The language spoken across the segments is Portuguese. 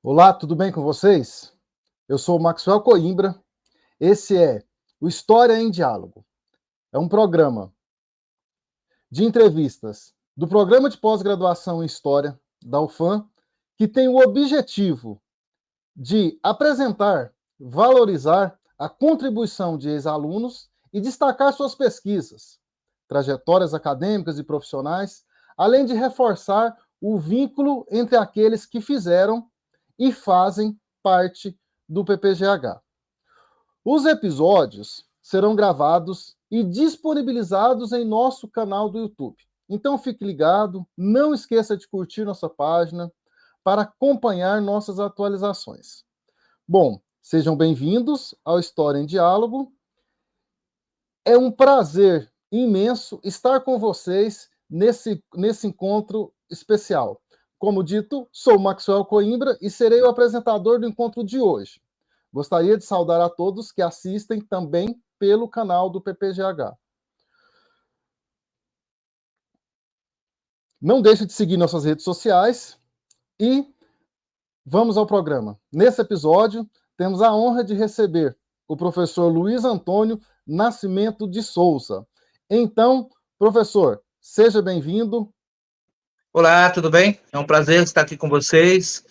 Olá, tudo bem com vocês? Eu sou o Maxwell Coimbra. Esse é o História em Diálogo. É um programa de entrevistas do Programa de Pós-Graduação em História da UFAM, que tem o objetivo de apresentar, valorizar a contribuição de ex-alunos e destacar suas pesquisas, trajetórias acadêmicas e profissionais, além de reforçar o vínculo entre aqueles que fizeram e fazem parte do PPGH. Os episódios serão gravados e disponibilizados em nosso canal do YouTube. Então fique ligado, não esqueça de curtir nossa página para acompanhar nossas atualizações. Bom, sejam bem-vindos ao História em Diálogo. É um prazer imenso estar com vocês nesse encontro especial. Como dito, sou Maxwell Coimbra e serei o apresentador do encontro de hoje. Gostaria de saudar a todos que assistem também pelo canal do PPGH. Não deixe de seguir nossas redes sociais e vamos ao programa. Nesse episódio, temos a honra de receber o professor Luiz Antônio Nascimento de Souza. Então, professor, seja bem-vindo. Olá, tudo bem? É um prazer estar aqui com vocês.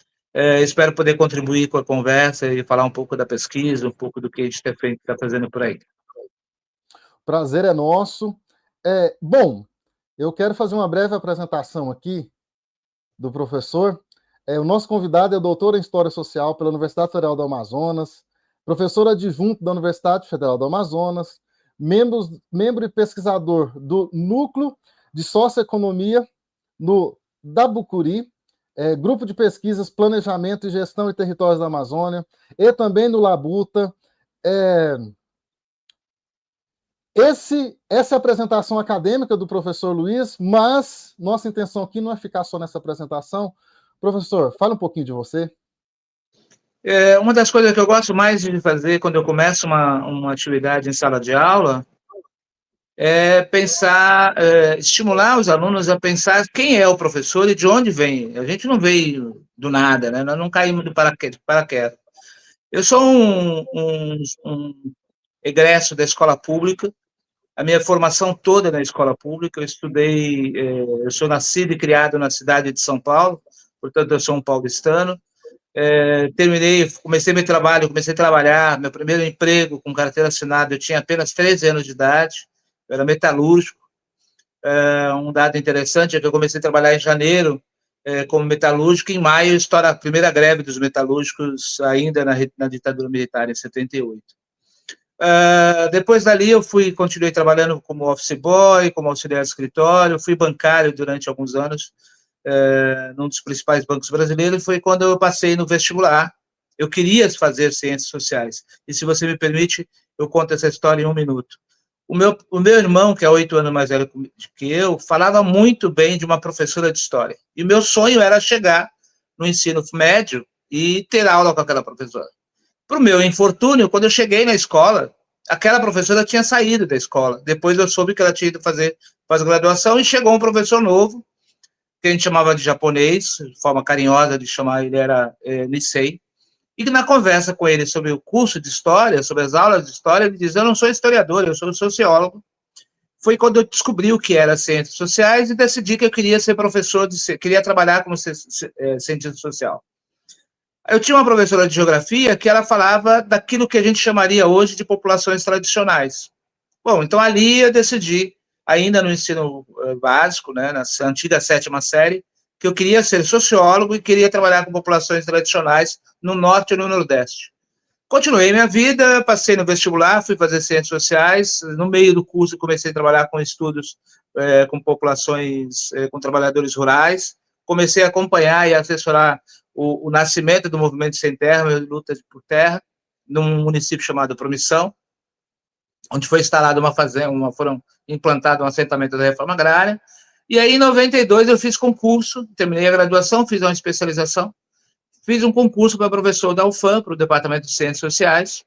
Espero poder contribuir com a conversa e falar um pouco da pesquisa, um pouco do que a gente está fazendo por aí. Prazer é nosso. Bom, eu quero fazer uma breve apresentação aqui do professor. O nosso convidado é doutor em História Social pela Universidade Federal do Amazonas, professor adjunto da Universidade Federal do Amazonas, membro e pesquisador do Núcleo de Socioeconomia no Dabucuri, Grupo de Pesquisas, Planejamento e Gestão de Territórios da Amazônia, e também no Labuta. Essa é a apresentação acadêmica do professor Luiz, mas nossa intenção aqui não é ficar só nessa apresentação. Professor, fala um pouquinho de você. Uma das coisas que eu gosto mais de fazer quando eu começo uma atividade em sala de aula é pensar, estimular os alunos a pensar quem é o professor e de onde vem. A gente não veio do nada, né? Nós não caímos do paraquedas. Eu sou um egresso da escola pública. A minha formação toda na escola pública, eu sou nascido e criado na cidade de São Paulo, portanto eu sou um paulistano. Comecei a trabalhar, meu primeiro emprego com carteira assinada, eu tinha apenas 13 anos de idade, eu era metalúrgico. Um dado interessante é que eu comecei a trabalhar em janeiro como metalúrgico, em maio estoura a primeira greve dos metalúrgicos, ainda na ditadura militar, em 78. Depois dali eu continuei trabalhando como office boy, como auxiliar de escritório, fui bancário durante alguns anos, num dos principais bancos brasileiros. Foi quando eu passei no vestibular. Eu queria fazer ciências sociais, e se você me permite, eu conto essa história em um minuto. O meu irmão, que é 8 anos mais velho que eu, falava muito bem de uma professora de história, e o meu sonho era chegar no ensino médio e ter aula com aquela professora. Para o meu infortúnio, quando eu cheguei na escola, aquela professora tinha saído da escola. Depois eu soube que ela tinha ido fazer pós-graduação e chegou um professor novo, que a gente chamava de japonês, de forma carinhosa de chamar ele era Nisei, e que na conversa com ele sobre o curso de história, sobre as aulas de história, ele diz: eu não sou historiador, eu sou sociólogo. Foi quando eu descobri o que era ciências sociais e decidi que eu queria ser professor, queria trabalhar como cientista social. Eu tinha uma professora de geografia que ela falava daquilo que a gente chamaria hoje de populações tradicionais. Bom, então ali eu decidi, ainda no ensino básico, né, na antiga 7ª série, que eu queria ser sociólogo e queria trabalhar com populações tradicionais no Norte e no Nordeste. Continuei minha vida, passei no vestibular, fui fazer ciências sociais. No meio do curso comecei a trabalhar com estudos com populações, com trabalhadores rurais. Comecei a acompanhar e assessorar o nascimento do movimento sem terra, luta por terra, num município chamado Promissão, onde foi instalada uma fazenda, foram implantado um assentamento da reforma agrária. E aí, em 92, eu fiz concurso, terminei a graduação, fiz uma especialização, fiz um concurso para professor da UFAM, para o Departamento de Ciências Sociais.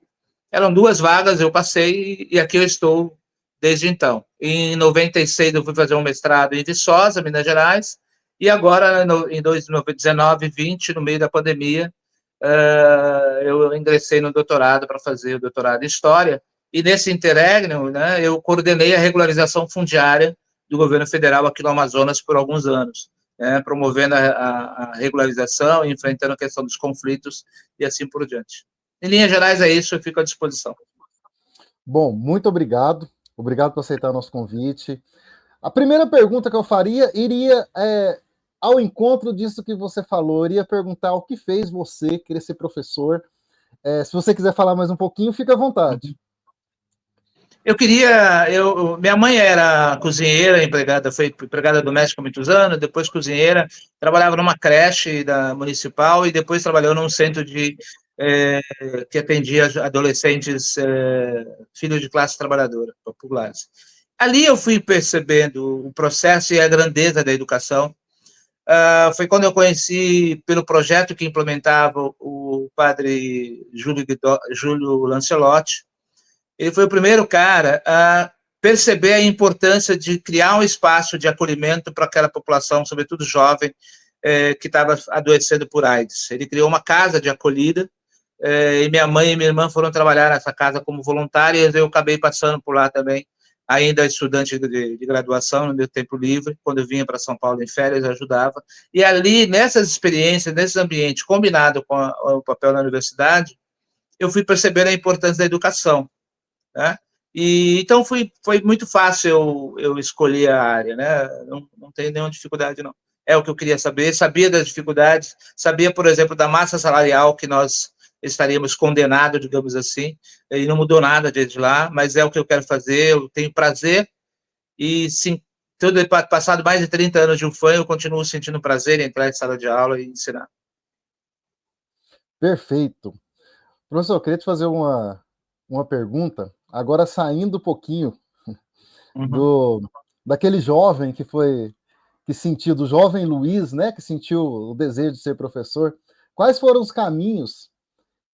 Eram 2 vagas, eu passei, e aqui eu estou desde então. Em 96, eu fui fazer um mestrado em Viçosa, Minas Gerais, e agora, em 2019 e 2020, no meio da pandemia, eu ingressei no doutorado para fazer o doutorado em História, e nesse interregno, né, eu coordenei a regularização fundiária do governo federal aqui no Amazonas por alguns anos, né, promovendo a regularização, enfrentando a questão dos conflitos e assim por diante. Em linhas gerais, é isso, eu fico à disposição. Bom, muito obrigado. Obrigado por aceitar o nosso convite. A primeira pergunta que eu faria iria ao encontro disso que você falou. Eu iria perguntar o que fez você querer ser professor. Se você quiser falar mais um pouquinho, fica à vontade. Minha mãe era cozinheira, foi empregada doméstica há muitos anos, depois cozinheira, trabalhava numa creche municipal e depois trabalhou num centro que atendia adolescentes, filhos de classe trabalhadora, populares. Ali eu fui percebendo o processo e a grandeza da educação. Foi quando eu conheci, pelo projeto que implementava o padre Júlio Lancelotti. Ele foi o primeiro cara a perceber a importância de criar um espaço de acolhimento para aquela população, sobretudo jovem, que estava adoecendo por AIDS. Ele criou uma casa de acolhida, e minha mãe e minha irmã foram trabalhar nessa casa como voluntárias, eu acabei passando por lá também, ainda estudante de graduação, no meu tempo livre, quando eu vinha para São Paulo em férias, eu ajudava. E ali, nessas experiências, nesse ambiente, combinado com o papel na universidade, eu fui percebendo a importância da educação, né? E então foi muito fácil eu escolher a área, né? Não tem nenhuma dificuldade, não. É o que eu queria saber, sabia das dificuldades, sabia, por exemplo, da massa salarial que nós estaríamos condenados, digamos assim, e não mudou nada desde lá, mas é o que eu quero fazer, eu tenho prazer, e sim, passado mais de 30 anos de UFAM, eu continuo sentindo prazer em entrar em sala de aula e ensinar. Perfeito. Professor, eu queria te fazer uma pergunta, agora saindo um pouquinho daquele jovem que sentiu, do jovem Luiz, né, que sentiu o desejo de ser professor. Quais foram os caminhos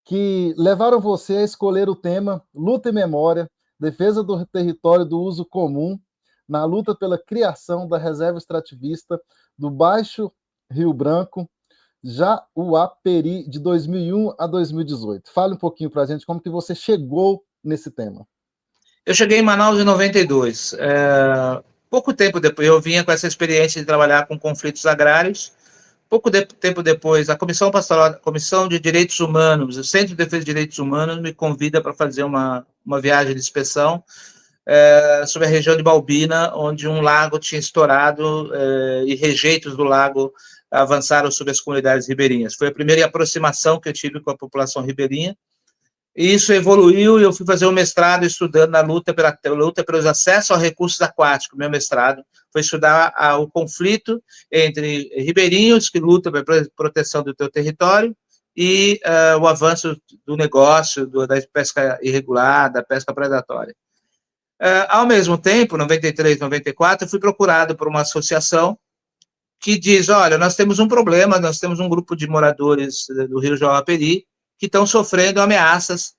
que levaram você a escolher o tema Luta e Memória, Defesa do Território do Uso Comum, na luta pela criação da reserva extrativista do Baixo Rio Branco, Jaguaperi, de 2001 a 2018? Fale um pouquinho para a gente como que você chegou nesse tema. Eu cheguei em Manaus em 92. Pouco tempo depois, eu vinha com essa experiência de trabalhar com conflitos agrários. Pouco tempo depois, a Comissão Pastoral, a Comissão de Direitos Humanos, o Centro de Defesa de Direitos Humanos, me convida para fazer uma viagem de inspeção sobre a região de Balbina, onde um lago tinha estourado e rejeitos do lago avançaram sobre as comunidades ribeirinhas. Foi a primeira aproximação que eu tive com a população ribeirinha. E isso evoluiu e eu fui fazer um mestrado estudando na luta pelos acessos a recursos aquáticos. Meu mestrado foi estudar o conflito entre ribeirinhos que lutam pela proteção do teu território e o avanço do negócio, da pesca irregular, da pesca predatória. Ao mesmo tempo, em 93, 94, eu fui procurado por uma associação que diz, olha, nós temos um problema, nós temos um grupo de moradores do Rio Jaguaperi que estão sofrendo ameaças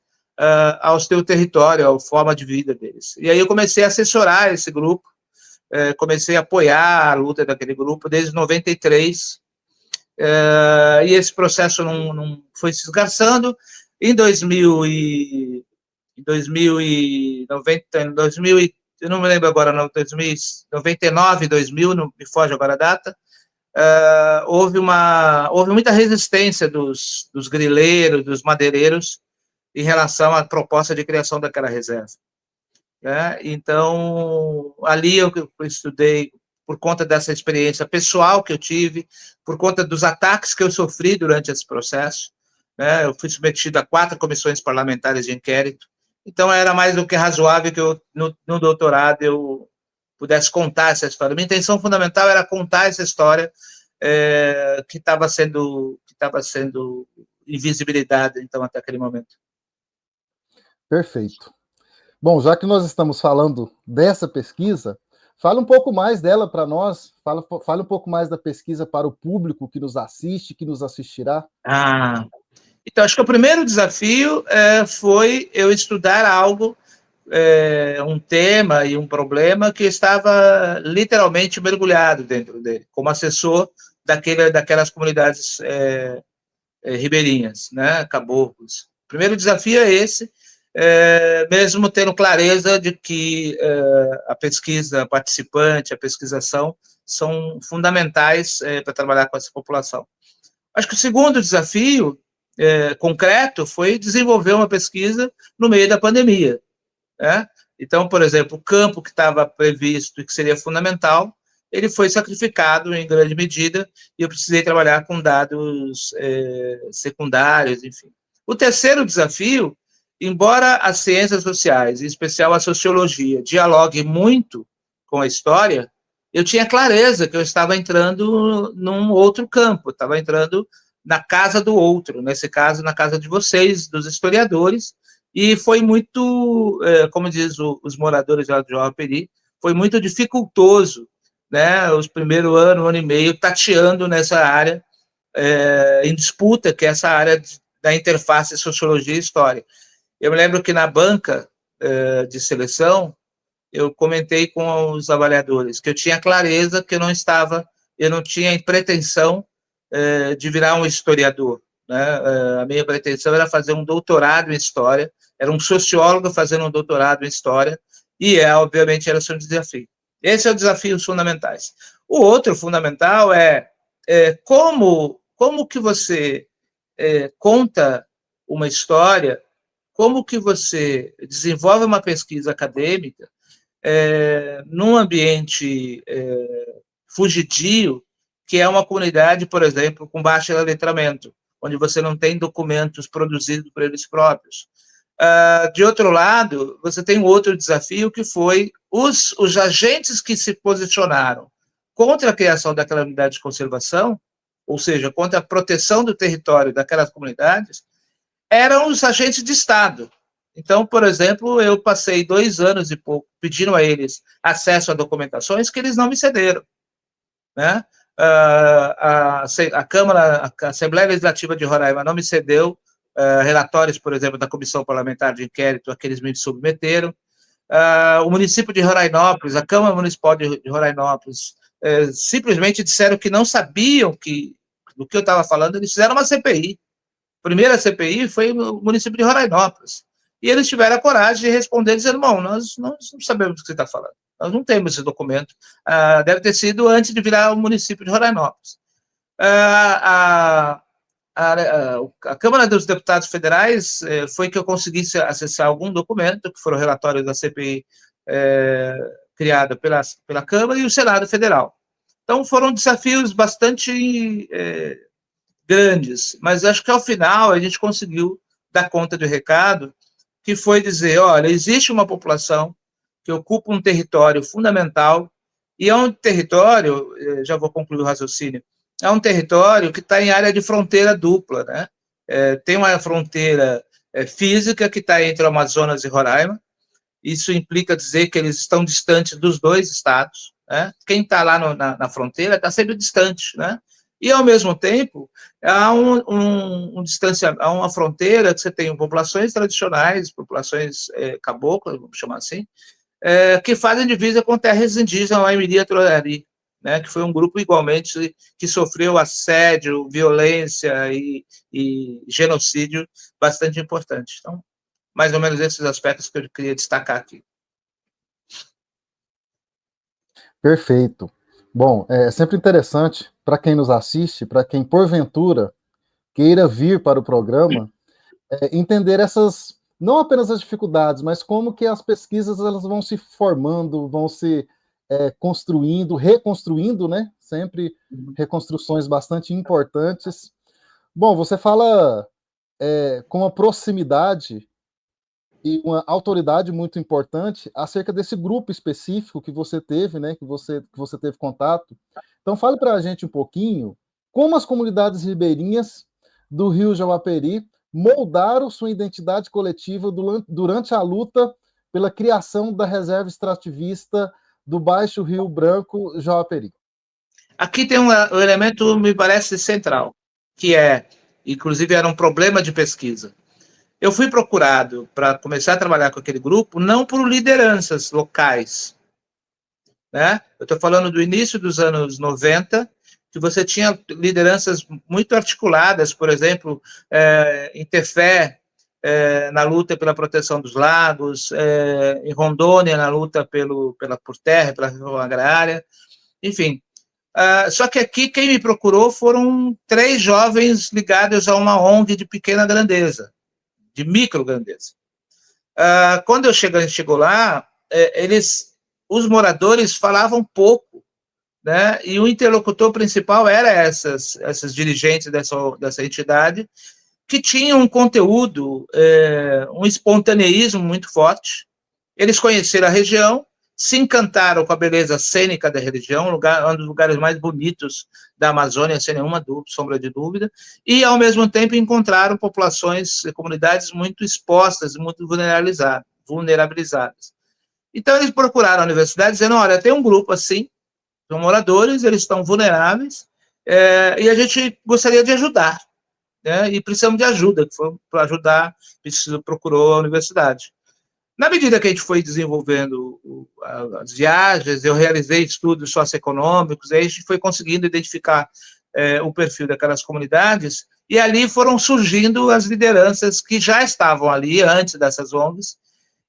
ao seu território, à forma de vida deles. E aí eu comecei a assessorar esse grupo, comecei a apoiar a luta daquele grupo desde 93, e esse processo não foi se esgarçando. Em 2090, eu não me lembro agora, 99, 2000, não me foge agora a data, houve muita resistência dos grileiros, dos madeireiros, em relação à proposta de criação daquela reserva. Né? Então, ali eu estudei, por conta dessa experiência pessoal que eu tive, por conta dos ataques que eu sofri durante esse processo, né? Eu fui submetido a 4 comissões parlamentares de inquérito, então era mais do que razoável que eu, no doutorado, eu pudesse contar essa história. Minha intenção fundamental era contar essa história que estava sendo invisibilizada, então, até aquele momento. Perfeito. Bom, já que nós estamos falando dessa pesquisa, fala um pouco mais dela para nós, fala um pouco mais da pesquisa para o público que nos assiste, que nos assistirá. Então, acho que o primeiro desafio foi eu estudar algo, um tema e um problema que estava literalmente mergulhado dentro dele, como assessor daquelas comunidades ribeirinhas, né, caboclos. O primeiro desafio é esse, mesmo tendo clareza de que a pesquisa participante, a pesquisação, são fundamentais para trabalhar com essa população. Acho que o segundo desafio concreto foi desenvolver uma pesquisa no meio da pandemia, né? Então, por exemplo, o campo que estava previsto e que seria fundamental, ele foi sacrificado em grande medida e eu precisei trabalhar com dados secundários, enfim. O terceiro desafio, embora as ciências sociais, em especial a sociologia, dialogue muito com a história, eu tinha clareza que eu estava entrando num outro campo, estava entrando na casa do outro, nesse caso, na casa de vocês, dos historiadores, e foi muito, como diz os moradores de João-Peri, foi muito dificultoso, né, os primeiros ano e meio, tateando nessa área em disputa, que é essa área da interface sociologia e história. Eu me lembro que na banca de seleção, eu comentei com os avaliadores que eu tinha clareza que eu não tinha pretensão de virar um historiador, né? A minha pretensão era fazer um doutorado em história, era um sociólogo fazendo um doutorado em história, e obviamente era um desafio. Esse é o desafio fundamentais. O outro fundamental como que você conta uma história, como que você desenvolve uma pesquisa acadêmica num ambiente fugidio, que é uma comunidade, por exemplo, com baixo letramento, onde você não tem documentos produzidos por eles próprios. De outro lado, você tem outro desafio, que foi os agentes que se posicionaram contra a criação daquela unidade de conservação, ou seja, contra a proteção do território daquelas comunidades, eram os agentes de Estado. Então, por exemplo, eu passei 2 anos e pouco pedindo a eles acesso a documentações que eles não me cederam, né? A Câmara, a Assembleia Legislativa de Roraima não me cedeu relatórios, por exemplo, da Comissão Parlamentar de Inquérito, a que eles me submeteram. O município de Rorainópolis, a Câmara Municipal de Rorainópolis, simplesmente disseram que não sabiam do que eu estava falando, eles fizeram uma CPI. A primeira CPI foi no município de Rorainópolis. E eles tiveram a coragem de responder, dizendo, bom, nós não sabemos o que você está falando. Nós não temos esse documento. Deve ter sido antes de virar o município de Rorainópolis. A Câmara dos Deputados Federais foi que eu conseguisse acessar algum documento, que foram relatórios da CPI criada pela Câmara, e o Senado Federal. Então, foram desafios bastante grandes, mas acho que ao final a gente conseguiu dar conta do recado, que foi dizer, olha, existe uma população que ocupa um território fundamental, e é um território, já vou concluir o raciocínio, é um território que está em área de fronteira dupla, né? Tem uma fronteira física que está entre o Amazonas e Roraima, isso implica dizer que eles estão distantes dos dois estados, né? Quem está lá na fronteira está sempre distante, né? E, ao mesmo tempo, há há uma fronteira que você tem populações tradicionais, populações caboclas, vamos chamar assim, que fazem divisa com terras indígenas lá em Miri-Torari, né, que foi um grupo igualmente que sofreu assédio, violência e genocídio bastante importante. Então, mais ou menos esses aspectos que eu queria destacar aqui. Perfeito. Bom, é sempre interessante para quem nos assiste, para quem porventura queira vir para o programa, entender essas, não apenas as dificuldades, mas como que as pesquisas elas vão se formando, vão se construindo, reconstruindo, né? Sempre reconstruções bastante importantes. Bom, você fala com uma proximidade e uma autoridade muito importante acerca desse grupo específico que você teve, né, que você teve contato. Então, fale para a gente um pouquinho como as comunidades ribeirinhas do Rio Jauaperi moldaram sua identidade coletiva durante a luta pela criação da reserva extrativista do Baixo Rio Branco Jauaperi. Aqui tem um elemento, me parece, central, que inclusive era um problema de pesquisa. Eu fui procurado para começar a trabalhar com aquele grupo, não por lideranças locais, né? Eu estou falando do início dos anos 90, que você tinha lideranças muito articuladas, por exemplo, Interfé, na luta pela proteção dos lagos, em Rondônia, na luta por terra, pela reforma agrária, enfim. Só que aqui quem me procurou foram 3 jovens ligados a uma ONG de pequena grandeza, de micro grandeza. Quando chegou lá, os moradores falavam pouco, né? E o interlocutor principal era essas dirigentes dessa entidade, que tinham um conteúdo, um espontaneísmo muito forte. Eles conheceram a região, se encantaram com a beleza cênica da região, um dos lugares mais bonitos da Amazônia, sem nenhuma sombra de dúvida, e, ao mesmo tempo, encontraram populações, comunidades muito expostas, muito vulnerabilizadas. Então, eles procuraram a universidade, dizendo, olha, tem um grupo assim, são moradores, eles estão vulneráveis, e a gente gostaria de ajudar, né? E precisamos de ajuda, para ajudar, procurou a universidade. Na medida que a gente foi desenvolvendo as viagens, eu realizei estudos socioeconômicos, aí a gente foi conseguindo identificar o perfil daquelas comunidades, e ali foram surgindo as lideranças que já estavam ali antes dessas ONGs,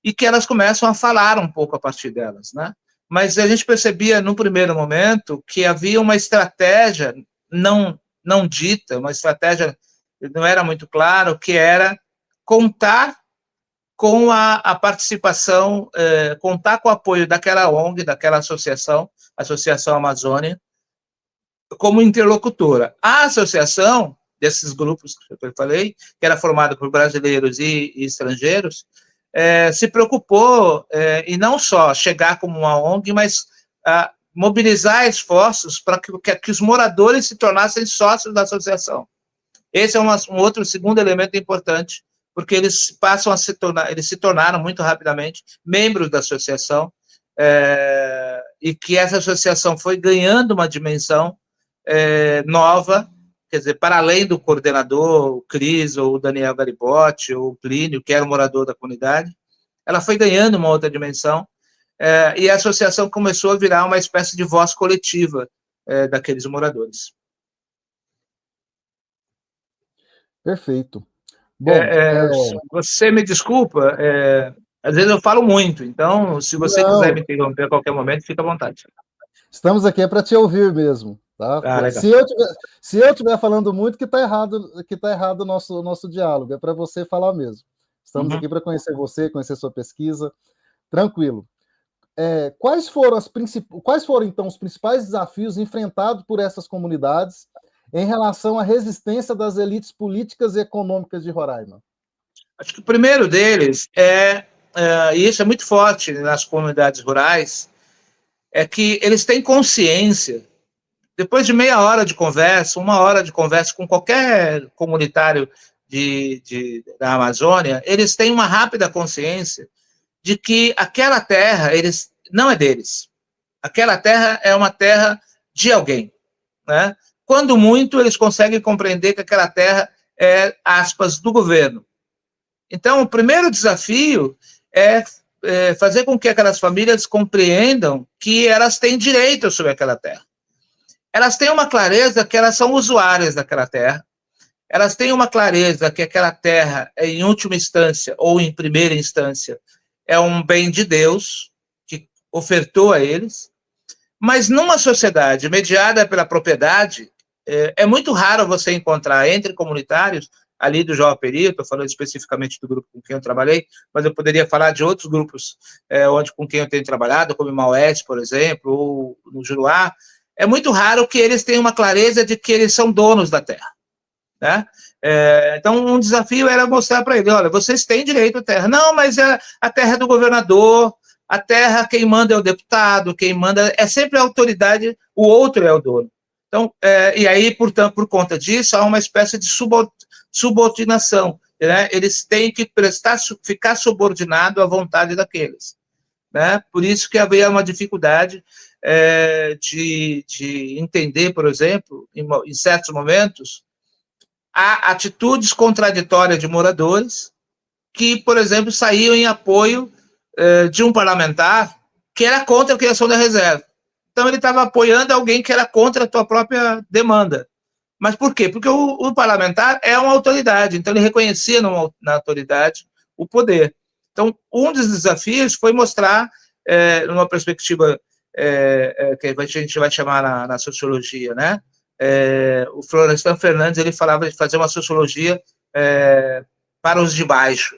e que elas começam a falar um pouco a partir delas, né? Mas a gente percebia, no primeiro momento, que havia uma estratégia não dita, uma estratégia não era muito claro, que era contar com a participação, contar com o apoio daquela ONG, daquela Associação Amazônia, como interlocutora. A associação desses grupos que eu falei, que era formada por brasileiros e estrangeiros, se preocupou em não só chegar como uma ONG, mas mobilizar esforços para que os moradores se tornassem sócios da associação. Esse é um outro segundo elemento importante, porque eles se tornaram muito rapidamente membros da associação, e que essa associação foi ganhando uma dimensão nova, quer dizer, para além do coordenador, o Cris, ou o Daniel Garibotti, ou o Plínio, que era um morador da comunidade, ela foi ganhando uma outra dimensão, e a associação começou a virar uma espécie de voz coletiva daqueles moradores. Perfeito. Bom, você me desculpa, às vezes eu falo muito, então, se você quiser me interromper a qualquer momento, fica à vontade. Estamos aqui para te ouvir mesmo, tá? Se eu estiver falando muito, que está errado o nosso diálogo, é para você falar mesmo. Estamos aqui para conhecer você, conhecer sua pesquisa, tranquilo. Quais foram, então, os principais desafios enfrentados por essas comunidades em relação à resistência das elites políticas e econômicas de Roraima? Acho que o primeiro deles e isso é muito forte nas comunidades rurais, é que eles têm consciência, depois de meia hora de conversa, 1 hora de conversa com qualquer comunitário da Amazônia, eles têm uma rápida consciência de que aquela terra não é deles. Aquela terra é uma terra de alguém, né? Quando muito, eles conseguem compreender que aquela terra é, aspas, do governo. Então, o primeiro desafio é fazer com que aquelas famílias compreendam que elas têm direito sobre aquela terra. Elas têm uma clareza que elas são usuárias daquela terra, elas têm uma clareza que aquela terra, em última instância, ou em primeira instância, é um bem de Deus, que ofertou a eles, mas numa sociedade mediada pela propriedade, é muito raro você encontrar entre comunitários, ali do Jauaperi, estou falando especificamente do grupo com quem eu trabalhei, mas eu poderia falar de outros grupos com quem eu tenho trabalhado, como em Maués, por exemplo, ou no Juruá. É muito raro que eles tenham uma clareza de que eles são donos da terra, né? Então, um desafio era mostrar para ele, olha, vocês têm direito à terra. Não, mas a terra é do governador, a terra, quem manda é o deputado, quem manda é sempre a autoridade, o outro é o dono. Então, e aí, portanto, por conta disso, há uma espécie de subordinação. Né? Eles têm que ficar subordinado à vontade daqueles. Né? Por isso que havia uma dificuldade de entender, por exemplo, em certos momentos, há atitudes contraditórias de moradores que, por exemplo, saíam em apoio de um parlamentar que era contra a criação da reserva. Então, ele estava apoiando alguém que era contra a tua própria demanda. Mas por quê? Porque o parlamentar é uma autoridade, então ele reconhecia na autoridade o poder. Então, um dos desafios foi mostrar, numa perspectiva que a gente vai chamar na sociologia, né? O Florestan Fernandes ele falava de fazer uma sociologia para os de baixo.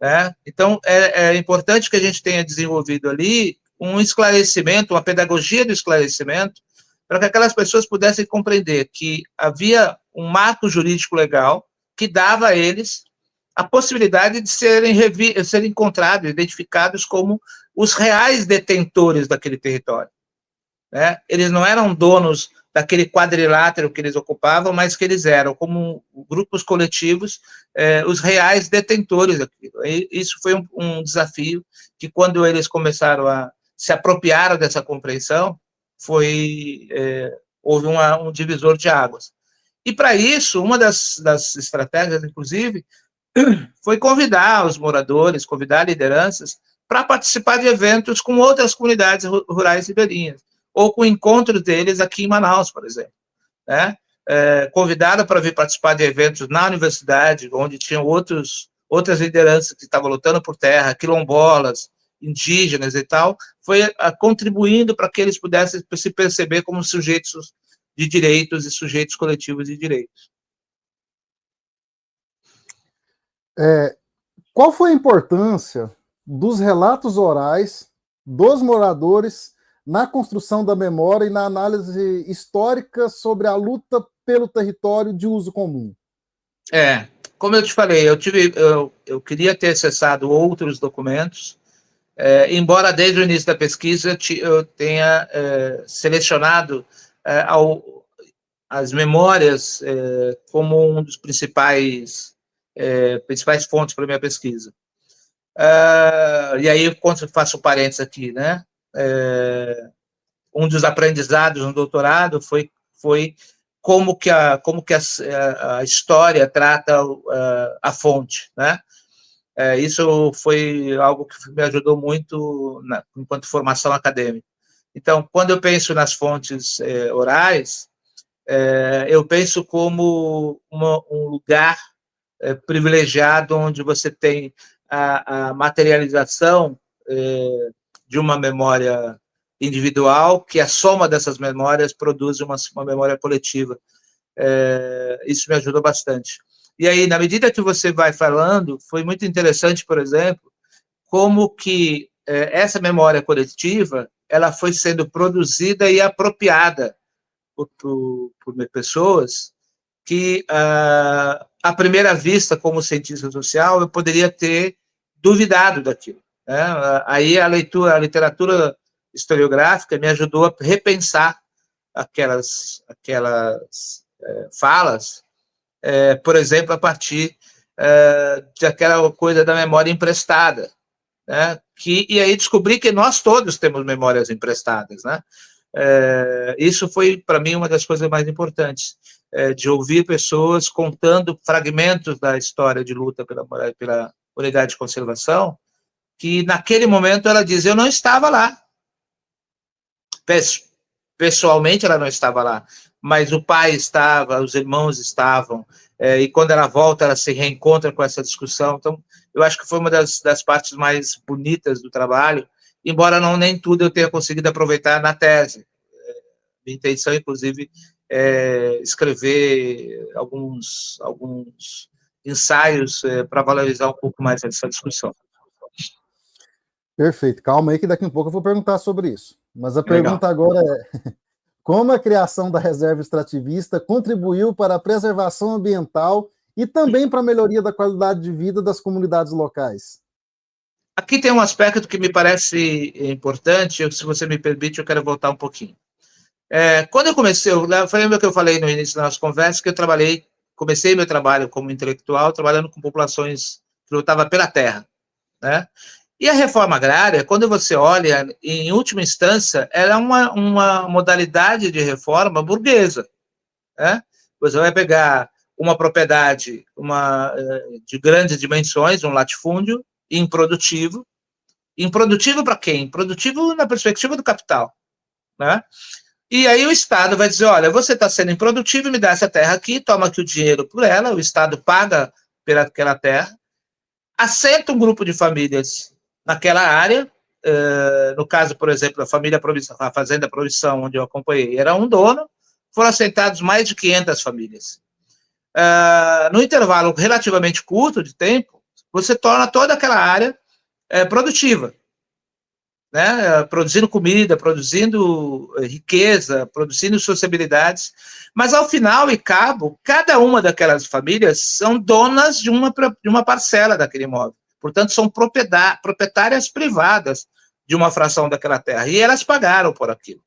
Né? Então, é importante que a gente tenha desenvolvido ali um esclarecimento, uma pedagogia do esclarecimento, para que aquelas pessoas pudessem compreender que havia um marco jurídico legal que dava a eles a possibilidade de serem encontrados, identificados como os reais detentores daquele território. Né? Eles não eram donos daquele quadrilátero que eles ocupavam, mas que eles eram, como grupos coletivos, os reais detentores daquilo. E isso foi um desafio que, quando eles começaram a se apropriar dessa compreensão, houve um divisor de águas. E, para isso, uma das estratégias, inclusive, foi convidar os moradores, convidar lideranças para participar de eventos com outras comunidades rurais ribeirinhas, ou com encontros deles aqui em Manaus, por exemplo. Né? Convidado para vir participar de eventos na universidade, onde tinham outras lideranças que estavam lutando por terra, quilombolas, indígenas e tal, foi contribuindo para que eles pudessem se perceber como sujeitos de direitos e sujeitos coletivos de direitos. Qual foi a importância dos relatos orais dos moradores na construção da memória e na análise histórica sobre a luta pelo território de uso comum? Como eu te falei, eu queria ter acessado outros documentos, embora desde o início da pesquisa eu tenha selecionado as memórias como um dos principais fontes para a minha pesquisa. E aí, quando faço parênteses aqui, né? Um dos aprendizados no doutorado foi como que a história trata a fonte, né? Isso foi algo que me ajudou muito enquanto formação acadêmica. Então, quando eu penso nas fontes orais, eu penso como um lugar privilegiado onde você tem a materialização de uma memória individual, que a soma dessas memórias produz uma memória coletiva. Isso me ajudou bastante. E aí, na medida que você vai falando, foi muito interessante, por exemplo, como que essa memória coletiva ela foi sendo produzida e apropriada por pessoas que, à primeira vista, como cientista social, eu poderia ter duvidado daquilo. Né? Aí a literatura historiográfica me ajudou a repensar aquelas falas, por exemplo, a partir daquela coisa da memória emprestada. Né? E aí descobri que nós todos temos memórias emprestadas. Né? Isso foi, para mim, uma das coisas mais importantes, de ouvir pessoas contando fragmentos da história de luta pela unidade de conservação, que naquele momento ela diz, eu não estava lá. Pessoalmente ela não estava lá, mas o pai estava, os irmãos estavam, e quando ela volta, ela se reencontra com essa discussão. Então, eu acho que foi uma das partes mais bonitas do trabalho, embora nem tudo eu tenha conseguido aproveitar na tese. Minha intenção, inclusive, é escrever alguns ensaios para valorizar um pouco mais essa discussão. Perfeito. Calma aí que daqui a pouco eu vou perguntar sobre isso. Mas a pergunta agora é: como a criação da reserva extrativista contribuiu para a preservação ambiental e também para a melhoria da qualidade de vida das comunidades locais? Aqui tem um aspecto que me parece importante, se você me permite, eu quero voltar um pouquinho. Quando eu comecei, foi o que eu falei no início da nossa conversa, que comecei meu trabalho como intelectual, trabalhando com populações que lutavam pela terra, né? E a reforma agrária, quando você olha, em última instância, era uma modalidade de reforma burguesa, né? Você vai pegar uma propriedade de grandes dimensões, um latifúndio, improdutivo para quem? Improdutivo na perspectiva do capital, né? E aí o Estado vai dizer, olha, você está sendo improdutivo, me dá essa terra aqui, toma aqui o dinheiro por ela, o Estado paga pelaquela terra, assenta um grupo de famílias naquela área, no caso, por exemplo, a Fazenda Provisão, onde eu acompanhei, era um dono, foram assentados mais de 500 famílias. No intervalo relativamente curto de tempo, você torna toda aquela área produtiva, né? Produzindo comida, produzindo riqueza, produzindo sociabilidades, mas ao final e cabo, cada uma daquelas famílias são donas de uma parcela daquele imóvel, portanto são proprietárias privadas de uma fração daquela terra, e elas pagaram por aquilo,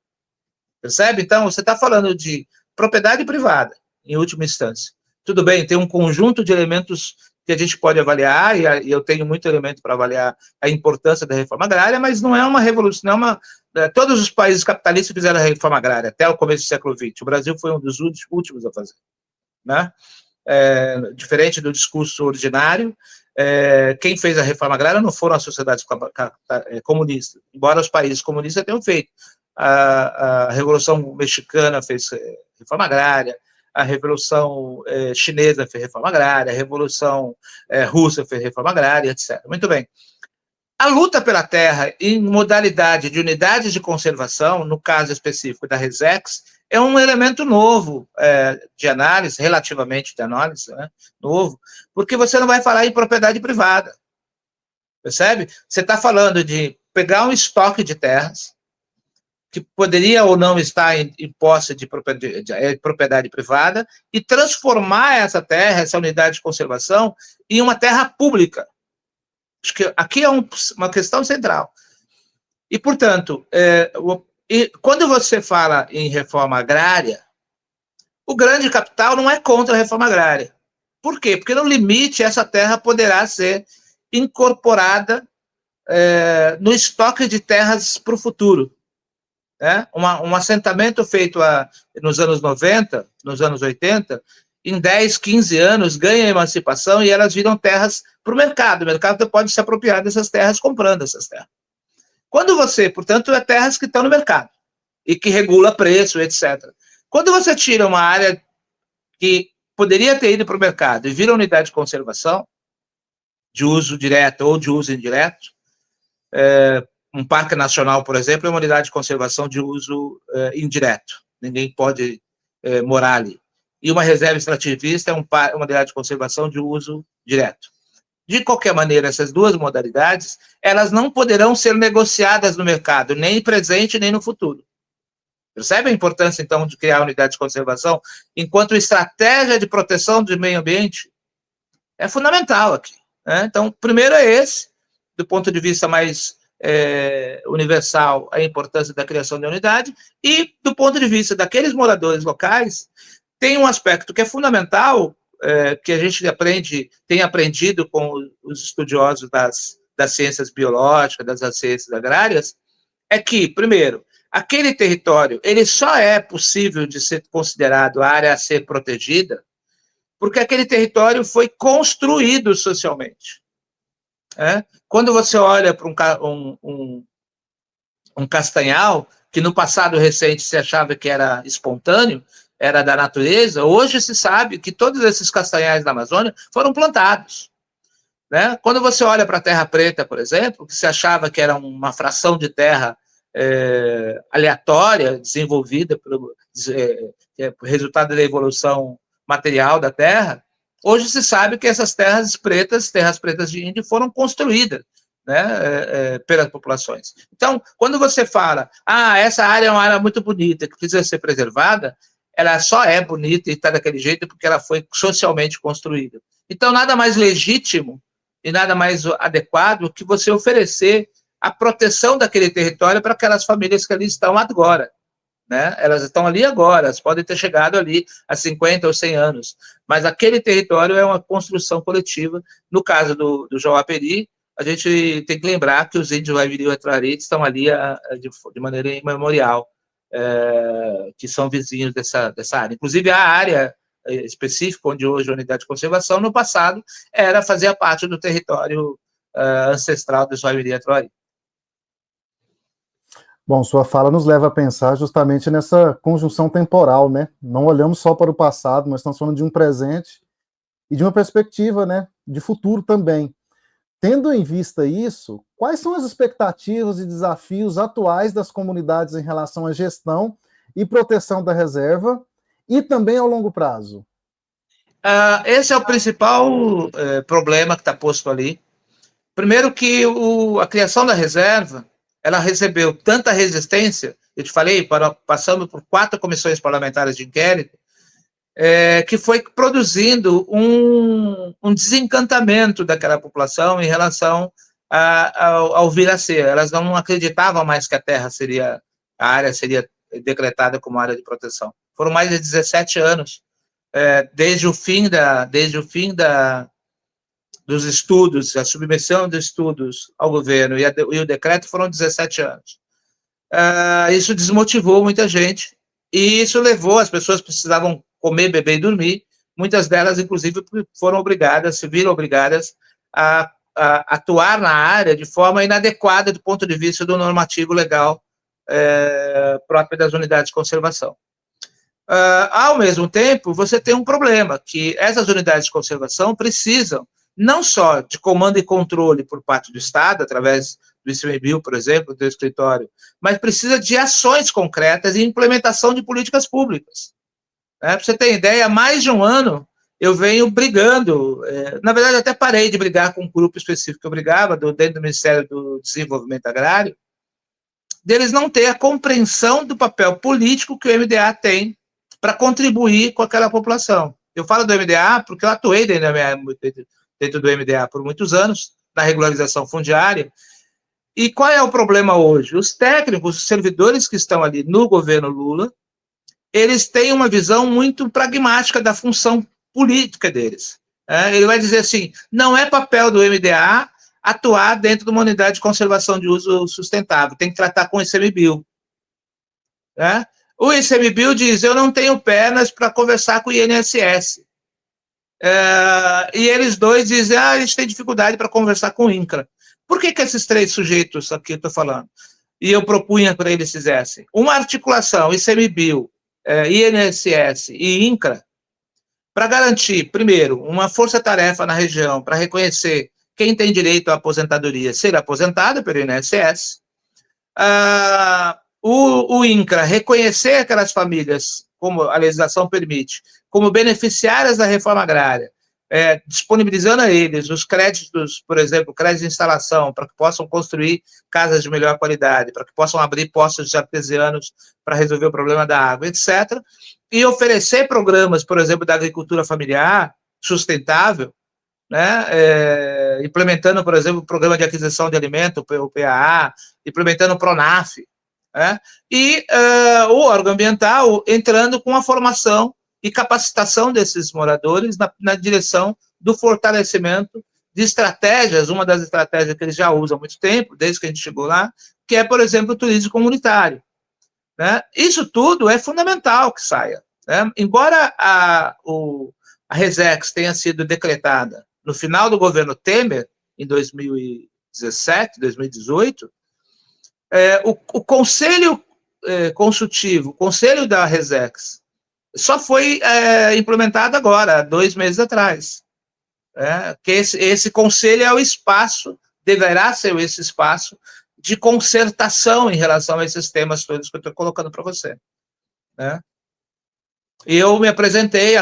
percebe? Então, você está falando de propriedade privada, em última instância. Tudo bem, tem um conjunto de elementos que a gente pode avaliar, e eu tenho muito elemento para avaliar a importância da reforma agrária, mas não é uma revolução, não é todos os países capitalistas fizeram a reforma agrária, até o começo do século XX. O Brasil foi um dos últimos a fazer, né? Diferente do discurso ordinário, quem fez a reforma agrária não foram as sociedades comunistas, embora os países comunistas tenham feito. A Revolução Mexicana fez reforma agrária, a Revolução Chinesa fez reforma agrária, a Revolução Russa fez reforma agrária, etc. Muito bem. A luta pela terra em modalidade de unidades de conservação, no caso específico da Resex, é um elemento novo de análise, relativamente de análise, né, novo, porque você não vai falar em propriedade privada, percebe? Você está falando de pegar um estoque de terras, que poderia ou não estar em posse de propriedade privada, e transformar essa terra, essa unidade de conservação, em uma terra pública. Acho que aqui é uma questão central. E, portanto, quando você fala em reforma agrária, o grande capital não é contra a reforma agrária. Por quê? Porque no limite essa terra poderá ser incorporada no estoque de terras para o futuro. Um assentamento feito nos anos 90, nos anos 80, em 10, 15 anos, ganha emancipação e elas viram terras para o mercado. O mercado pode se apropriar dessas terras comprando essas terras. Quando você, portanto, terras que estão no mercado e que regula preço, etc. Quando você tira uma área que poderia ter ido para o mercado e vira unidade de conservação, de uso direto ou de uso indireto, um parque nacional, por exemplo, é uma unidade de conservação de uso indireto. Ninguém pode morar ali. E uma reserva extrativista é uma unidade de conservação de uso direto. De qualquer maneira, essas duas modalidades, elas não poderão ser negociadas no mercado, nem no presente, nem no futuro. Percebe a importância, então, de criar a unidade de conservação enquanto estratégia de proteção do meio ambiente? É fundamental aqui, né? Então, primeiro é esse, do ponto de vista mais universal, a importância da criação de unidade, e do ponto de vista daqueles moradores locais, tem um aspecto que é fundamental, que a gente tem aprendido com os estudiosos das ciências biológicas, das ciências agrárias, é que, primeiro, aquele território, ele só é possível de ser considerado área a ser protegida porque aquele território foi construído socialmente. Quando você olha para um castanhal, que no passado recente se achava que era espontâneo, era da natureza, hoje se sabe que todos esses castanhais da Amazônia foram plantados. Quando você olha para a Terra Preta, por exemplo, que se achava que era uma fração de terra aleatória, desenvolvida pelo resultado da evolução material da Terra, hoje se sabe que essas terras pretas de índio, foram construídas, pelas populações. Então, quando você fala, essa área é uma área muito bonita, que precisa ser preservada, ela só é bonita e está daquele jeito porque ela foi socialmente construída. Então, nada mais legítimo e nada mais adequado que você oferecer a proteção daquele território para aquelas famílias que ali estão agora. Né? Elas estão ali agora, elas podem ter chegado ali há 50 ou 100 anos, mas aquele território é uma construção coletiva. No caso do Jauaperi, a gente tem que lembrar que os índios Waimiri e Atrari estão ali de maneira imemorial, que são vizinhos dessa área. Inclusive, a área específica onde hoje a unidade de conservação, no passado, fazia parte do território ancestral dos Waimiri e Atrari. Bom, sua fala nos leva a pensar justamente nessa conjunção temporal, né? Não olhamos só para o passado, mas estamos falando de um presente e de uma perspectiva, né, de futuro também. Tendo em vista isso, quais são as expectativas e desafios atuais das comunidades em relação à gestão e proteção da reserva e também ao longo prazo? Esse é o principal problema que está posto ali. Primeiro que a criação da reserva, ela recebeu tanta resistência, eu te falei, passando por 4 comissões parlamentares de inquérito, que foi produzindo um desencantamento daquela população em relação ao vir a ser. Elas não acreditavam mais que a área seria decretada como área de proteção. Foram mais de 17 anos, desde o fim dos estudos, a submissão dos estudos ao governo e o decreto foram 17 anos. Isso desmotivou muita gente e isso levou, as pessoas precisavam comer, beber e dormir, muitas delas, inclusive, se viram obrigadas a atuar na área de forma inadequada do ponto de vista do normativo legal próprio das unidades de conservação. Ao mesmo tempo, você tem um problema, que essas unidades de conservação precisam não só de comando e controle por parte do Estado, através do ICMBio, por exemplo, do escritório, mas precisa de ações concretas e implementação de políticas públicas. Para você ter ideia, há mais de um ano eu venho brigando, na verdade até parei de brigar com um grupo específico que eu brigava, dentro do Ministério do Desenvolvimento Agrário, deles não ter a compreensão do papel político que o MDA tem para contribuir com aquela população. Eu falo do MDA porque eu atuei dentro do MDA por muitos anos, na regularização fundiária. E qual é o problema hoje? Os técnicos, os servidores que estão ali no governo Lula, eles têm uma visão muito pragmática da função política deles. Ele vai dizer assim, não é papel do MDA atuar dentro de uma unidade de conservação de uso sustentável, tem que tratar com o ICMBio. O ICMBio diz, eu não tenho pernas para conversar com o INSS. E eles dois dizem, a gente tem dificuldade para conversar com o INCRA. Por que esses 3 sujeitos aqui eu estou falando? E eu propunha para eles fizessem uma articulação ICMBio, INSS e INCRA, para garantir, primeiro, uma força-tarefa na região para reconhecer quem tem direito à aposentadoria ser aposentado pelo INSS, o INCRA reconhecer aquelas famílias, como a legislação permite, como beneficiárias da reforma agrária, disponibilizando a eles os créditos, por exemplo, crédito de instalação, para que possam construir casas de melhor qualidade, para que possam abrir poços artesianos para resolver o problema da água, etc. E oferecer programas, por exemplo, da agricultura familiar sustentável, né, implementando, por exemplo, o programa de aquisição de alimento, o PAA, implementando o PRONAF, e o órgão ambiental entrando com a formação e capacitação desses moradores na direção do fortalecimento de estratégias, uma das estratégias que eles já usam há muito tempo, desde que a gente chegou lá, que é, por exemplo, o turismo comunitário. Isso tudo é fundamental que saia. Embora a Resex tenha sido decretada no final do governo Temer, em 2017, 2018, o Conselho Consultivo, o Conselho da Resex, só foi implementado agora, 2 meses atrás. Que esse conselho é o espaço, deverá ser esse espaço de concertação em relação a esses temas todos que eu estou colocando para você. Eu me apresentei,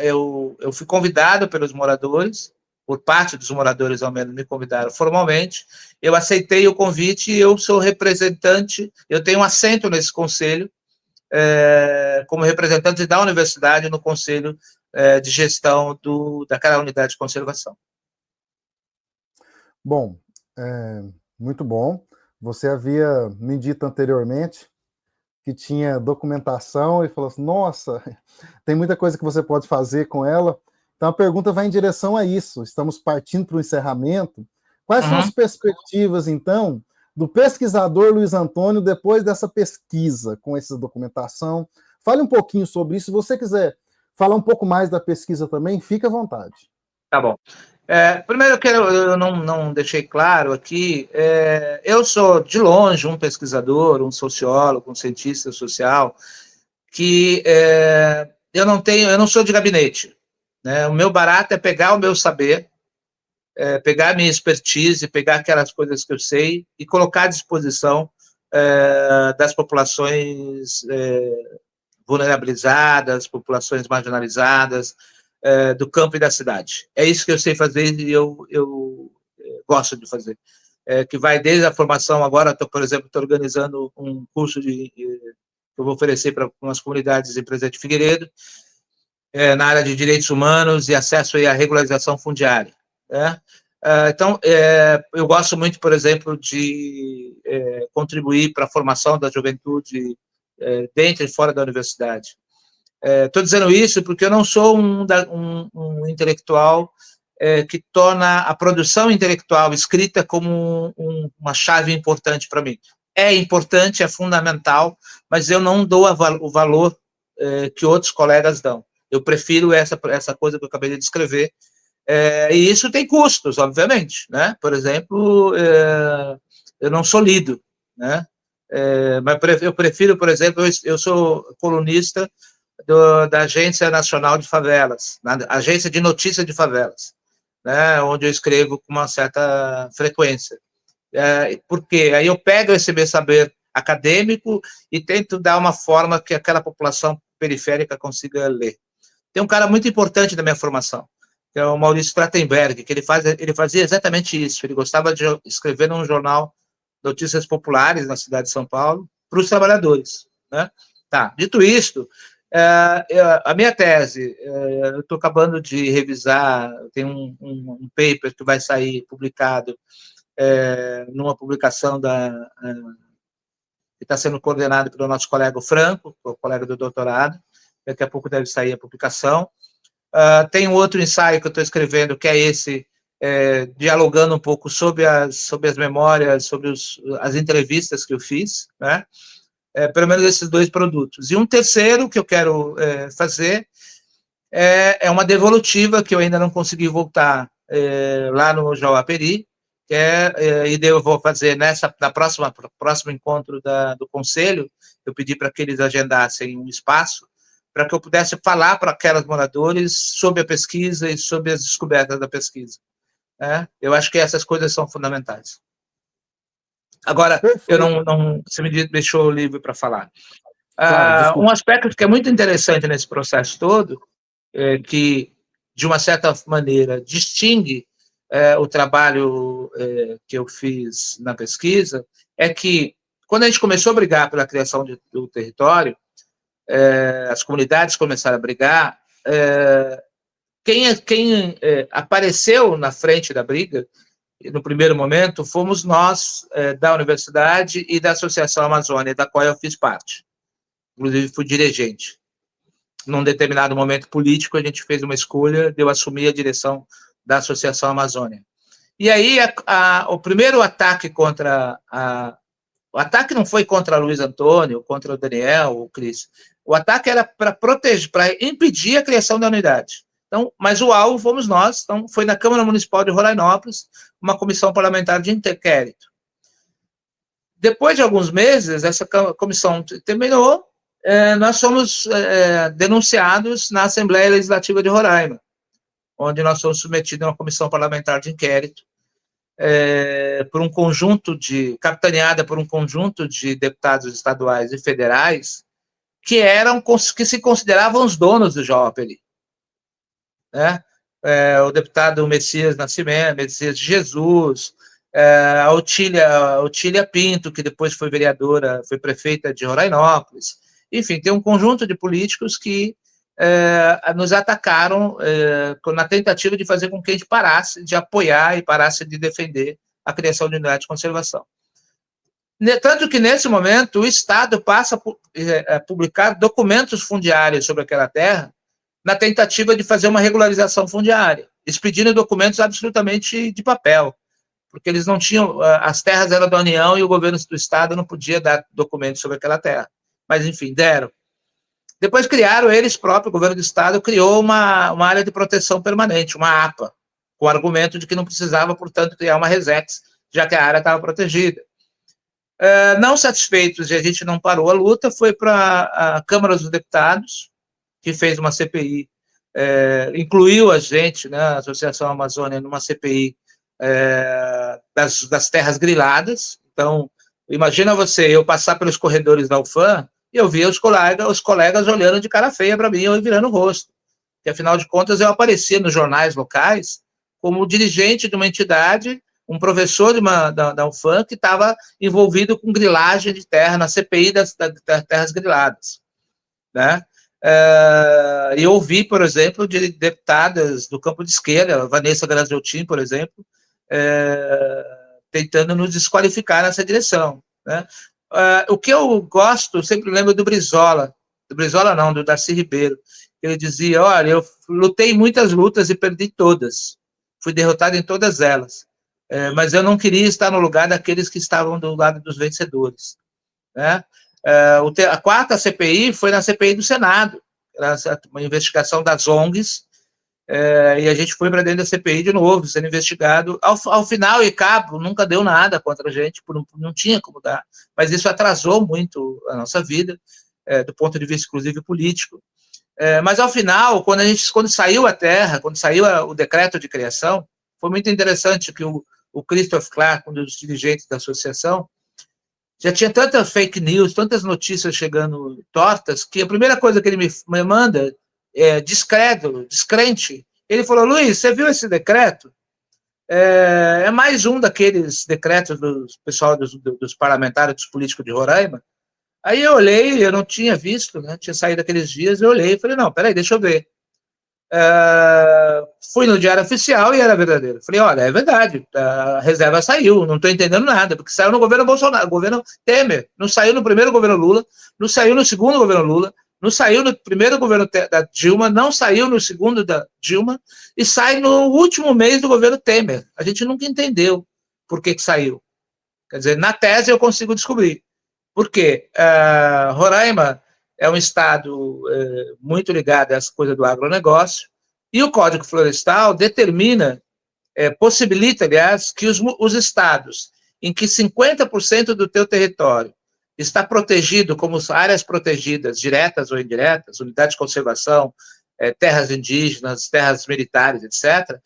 eu fui convidado pelos moradores, por parte dos moradores, ao menos, me convidaram formalmente, eu aceitei o convite, eu sou representante, eu tenho um assento nesse conselho, como representantes da universidade no conselho de gestão daquela unidade de conservação. Bom, muito bom. Você havia me dito anteriormente que tinha documentação e falou assim, nossa, tem muita coisa que você pode fazer com ela. Então a pergunta vai em direção a isso. Estamos partindo para o encerramento. Quais são as perspectivas, então, do pesquisador Luiz Antônio depois dessa pesquisa com essa documentação? Fale um pouquinho sobre isso. Se você quiser falar um pouco mais da pesquisa também, fique à vontade. Tá bom. Primeiro, eu não deixei claro aqui, eu sou, de longe, um pesquisador, um sociólogo, um cientista social, que eu não sou de gabinete, né? O meu barato é pegar o meu saber, pegar a minha expertise, pegar aquelas coisas que eu sei e colocar à disposição das populações vulnerabilizadas, populações marginalizadas, do campo e da cidade. É isso que eu sei fazer e eu gosto de fazer. Que vai desde a formação, agora, por exemplo, estou organizando um curso que eu vou oferecer para umas comunidades em Presidente Figueiredo, na área de direitos humanos e acesso à regularização fundiária. Então, eu gosto muito, por exemplo, de contribuir para a formação da juventude dentro e fora da universidade. Estou dizendo isso porque eu não sou um intelectual que torna a produção intelectual escrita como uma chave importante para mim. É importante, é fundamental, mas eu não dou o valor que outros colegas dão. Eu prefiro essa coisa que eu acabei de descrever, e isso tem custos, obviamente, né? Por exemplo, eu não sou lido, né? Mas eu prefiro, por exemplo, eu sou colunista da Agência Nacional de Favelas, na Agência de Notícia de Favelas, né? Onde eu escrevo com uma certa frequência. Porque aí eu pego esse meu saber acadêmico e tento dar uma forma que aquela população periférica consiga ler. Tem um cara muito importante na minha formação, que é o Maurício Trachtenberg, que ele fazia exatamente isso. Ele gostava de escrever num jornal Notícias Populares, na cidade de São Paulo, para os trabalhadores, né? Tá, dito isto, a minha tese, eu estou acabando de revisar, tem um paper que vai sair publicado numa publicação que está sendo coordenado pelo nosso colega Franco, o colega do doutorado. Daqui a pouco deve sair a publicação. Tem um outro ensaio que eu estou escrevendo, que é esse, dialogando um pouco sobre as memórias, sobre as entrevistas que eu fiz, né? Pelo menos esses dois produtos. E um terceiro que eu quero fazer é uma devolutiva que eu ainda não consegui voltar lá no Jauaperi, e eu vou fazer na próximo encontro do Conselho, eu pedi para que eles agendassem um espaço para que eu pudesse falar para aquelas moradores sobre a pesquisa e sobre as descobertas da pesquisa. Eu acho que essas coisas são fundamentais. Agora, você me deixou livre para falar. Claro, um aspecto que é muito interessante nesse processo todo, que, de uma certa maneira, distingue o trabalho que eu fiz na pesquisa, é que, quando a gente começou a brigar pela criação do território, as comunidades começaram a brigar, quem apareceu na frente da briga, no primeiro momento, fomos nós, da universidade e da Associação Amazônia, da qual eu fiz parte. Inclusive, fui dirigente. Num determinado momento político, a gente fez uma escolha de eu assumir a direção da Associação Amazônia. E aí, o primeiro ataque o ataque não foi contra Luiz Antônio, contra o Daniel, o Cris. O ataque era para proteger, para impedir a criação da unidade. Então, mas o alvo fomos nós. Então, foi na Câmara Municipal de Rorainópolis, uma comissão parlamentar de inquérito. Depois de alguns meses, essa comissão terminou, nós fomos denunciados na Assembleia Legislativa de Roraima, onde nós fomos submetidos a uma comissão parlamentar de inquérito, por um conjunto capitaneada por um conjunto de deputados estaduais e federais que se consideravam os donos do Jauaperi, né? O deputado Messias Nascimento, Messias de Jesus, a Otília Pinto, que depois foi vereadora, foi prefeita de Rorainópolis, Enfim, tem um conjunto de políticos que nos atacaram na tentativa de fazer com que a gente parasse de apoiar e parasse de defender a criação de unidade de conservação. Tanto que, nesse momento, o Estado passa a publicar documentos fundiários sobre aquela terra na tentativa de fazer uma regularização fundiária, expedindo documentos absolutamente de papel, porque eles não tinham, as terras eram da União e o governo do Estado não podia dar documentos sobre aquela terra. Mas, enfim, deram. Depois criaram eles próprios, o governo do Estado criou uma área de proteção permanente, uma APA, com o argumento de que não precisava, portanto, criar uma RESEX, já que a área estava protegida. Não satisfeitos, e a gente não parou a luta, foi para a Câmara dos Deputados, que fez uma CPI, incluiu a gente, né, a Associação Amazônia, numa CPI das terras griladas. Então, imagina eu passar pelos corredores da UFAM e eu via os colegas olhando de cara feia para mim, eu virando o rosto. Porque, afinal de contas, eu aparecia nos jornais locais como dirigente de uma entidade, um professor da UFAM que estava envolvido com grilagem de terra, na CPI das terras griladas, né? E eu ouvi, por exemplo, de deputadas do campo de esquerda, Vanessa Graziotin, por exemplo, tentando nos desqualificar nessa direção, né? O que eu gosto, sempre lembro do Brizola não, do Darcy Ribeiro. Ele dizia: olha, eu lutei muitas lutas e perdi todas, fui derrotado em todas elas, mas eu não queria estar no lugar daqueles que estavam do lado dos vencedores, né? A quarta CPI foi na CPI do Senado, uma investigação das ONGs, e a gente foi para dentro da CPI de novo, sendo investigado. Ao final e cabo, nunca deu nada contra a gente, não tinha como dar, mas isso atrasou muito a nossa vida, do ponto de vista, inclusive, político. Mas, ao final, quando saiu a terra, quando saiu o decreto de criação, foi muito interessante que o Christoph Clark, um dos dirigentes da associação, já tinha tanta fake news, tantas notícias chegando tortas, que a primeira coisa que ele me manda descrente. Ele falou: Luiz, você viu esse decreto? É mais um daqueles decretos do pessoal dos parlamentares, dos políticos de Roraima. Aí eu olhei, eu não tinha visto, né? Tinha saído aqueles dias, eu olhei e falei: não, peraí, deixa eu ver. Fui no Diário Oficial e era verdadeiro. Falei: olha, é verdade, a reserva saiu, não estou entendendo nada, porque saiu no governo Bolsonaro, governo Temer, não saiu no primeiro governo Lula, não saiu no segundo governo Lula, não saiu no primeiro governo da Dilma, não saiu no segundo da Dilma, e sai no último mês do governo Temer. A gente nunca entendeu por que saiu. Quer dizer, na tese eu consigo descobrir. Por quê? Roraima é um estado muito ligado a essa coisa do agronegócio, e o Código Florestal determina, possibilita, aliás, que os estados em que 50% do teu território está protegido como áreas protegidas, diretas ou indiretas, unidade de conservação, terras indígenas, terras militares, etc.,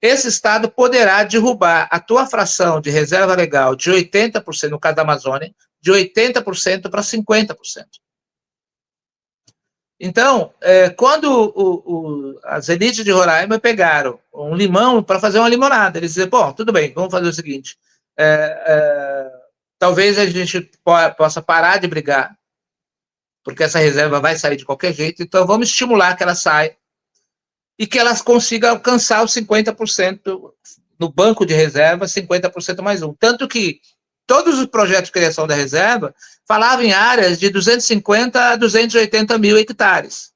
esse estado poderá derrubar a tua fração de reserva legal de 80%, no caso da Amazônia, de 80% para 50%. Então, quando as elites de Roraima pegaram um limão para fazer uma limonada, eles diziam: bom, tudo bem, vamos fazer o seguinte, talvez a gente possa parar de brigar, porque essa reserva vai sair de qualquer jeito, então vamos estimular que ela saia e que elas consigam alcançar os 50% no banco de reserva, 50% mais um. Tanto que todos os projetos de criação da reserva falavam em áreas de 250 a 280 mil hectares.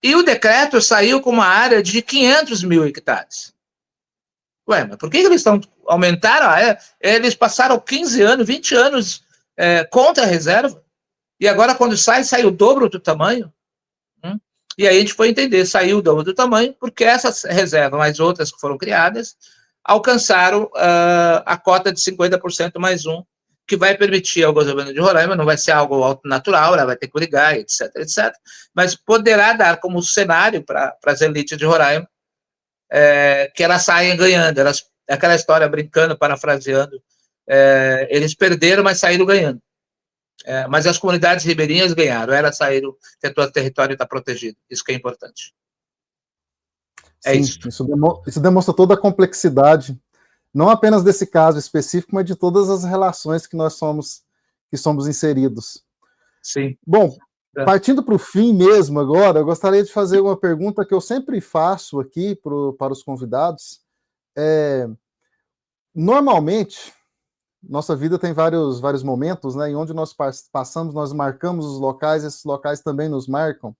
E o decreto saiu com uma área de 500 mil hectares. Ué, mas por que eles aumentaram? Eles passaram 15 anos, 20 anos contra a reserva, e agora quando sai o dobro do tamanho. E aí a gente foi entender, saiu o dobro do tamanho, porque essas reservas, mais outras que foram criadas, alcançaram a cota de 50% mais um, que vai permitir ao governo de Roraima, não vai ser algo natural, ela vai ter que brigar, etc., etc., mas poderá dar como cenário para as elites de Roraima que elas saem ganhando. Aquela história, brincando, parafraseando, eles perderam, mas saíram ganhando. Mas as comunidades ribeirinhas ganharam, elas saíram, que o território está protegido. Isso que é importante. Sim, isso demonstra toda a complexidade, não apenas desse caso específico, mas de todas as relações que nós somos inseridos. Sim. Bom, partindo para o fim mesmo agora, eu gostaria de fazer uma pergunta que eu sempre faço aqui para os convidados. Normalmente, nossa vida tem vários momentos, né? Em onde nós passamos, nós marcamos os locais, esses locais também nos marcam.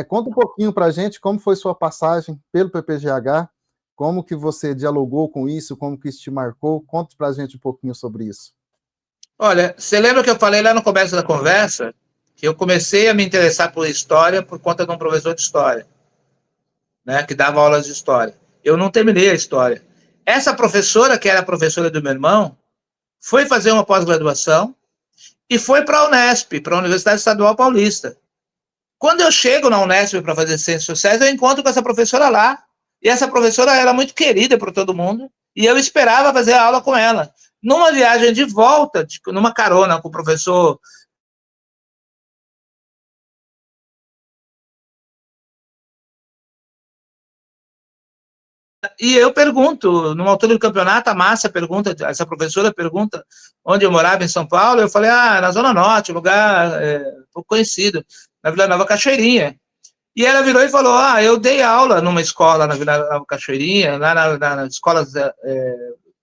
Conta um pouquinho para a gente como foi sua passagem pelo PPGH, como que você dialogou com isso, como que isso te marcou. Conta para a gente um pouquinho sobre isso. Olha, você lembra que eu falei lá no começo da conversa que eu comecei a me interessar por história por conta de um professor de história, né, que dava aulas de história. Eu não terminei a história. Essa professora, que era a professora do meu irmão, foi fazer uma pós-graduação e foi para a Unesp, para a Universidade Estadual Paulista. Quando eu chego na Unesp para fazer Ciências Sociais, eu encontro com essa professora lá. E essa professora era muito querida por todo mundo, e eu esperava fazer a aula com ela. Numa viagem de volta, tipo, numa carona com o professor e eu pergunto, numa altura do campeonato, a Márcia pergunta, essa professora pergunta onde eu morava em São Paulo, eu falei, na Zona Norte, um lugar pouco conhecido, na Vila Nova Cachoeirinha. E ela virou e falou, eu dei aula numa escola na Vila Nova Cachoeirinha, lá na escola,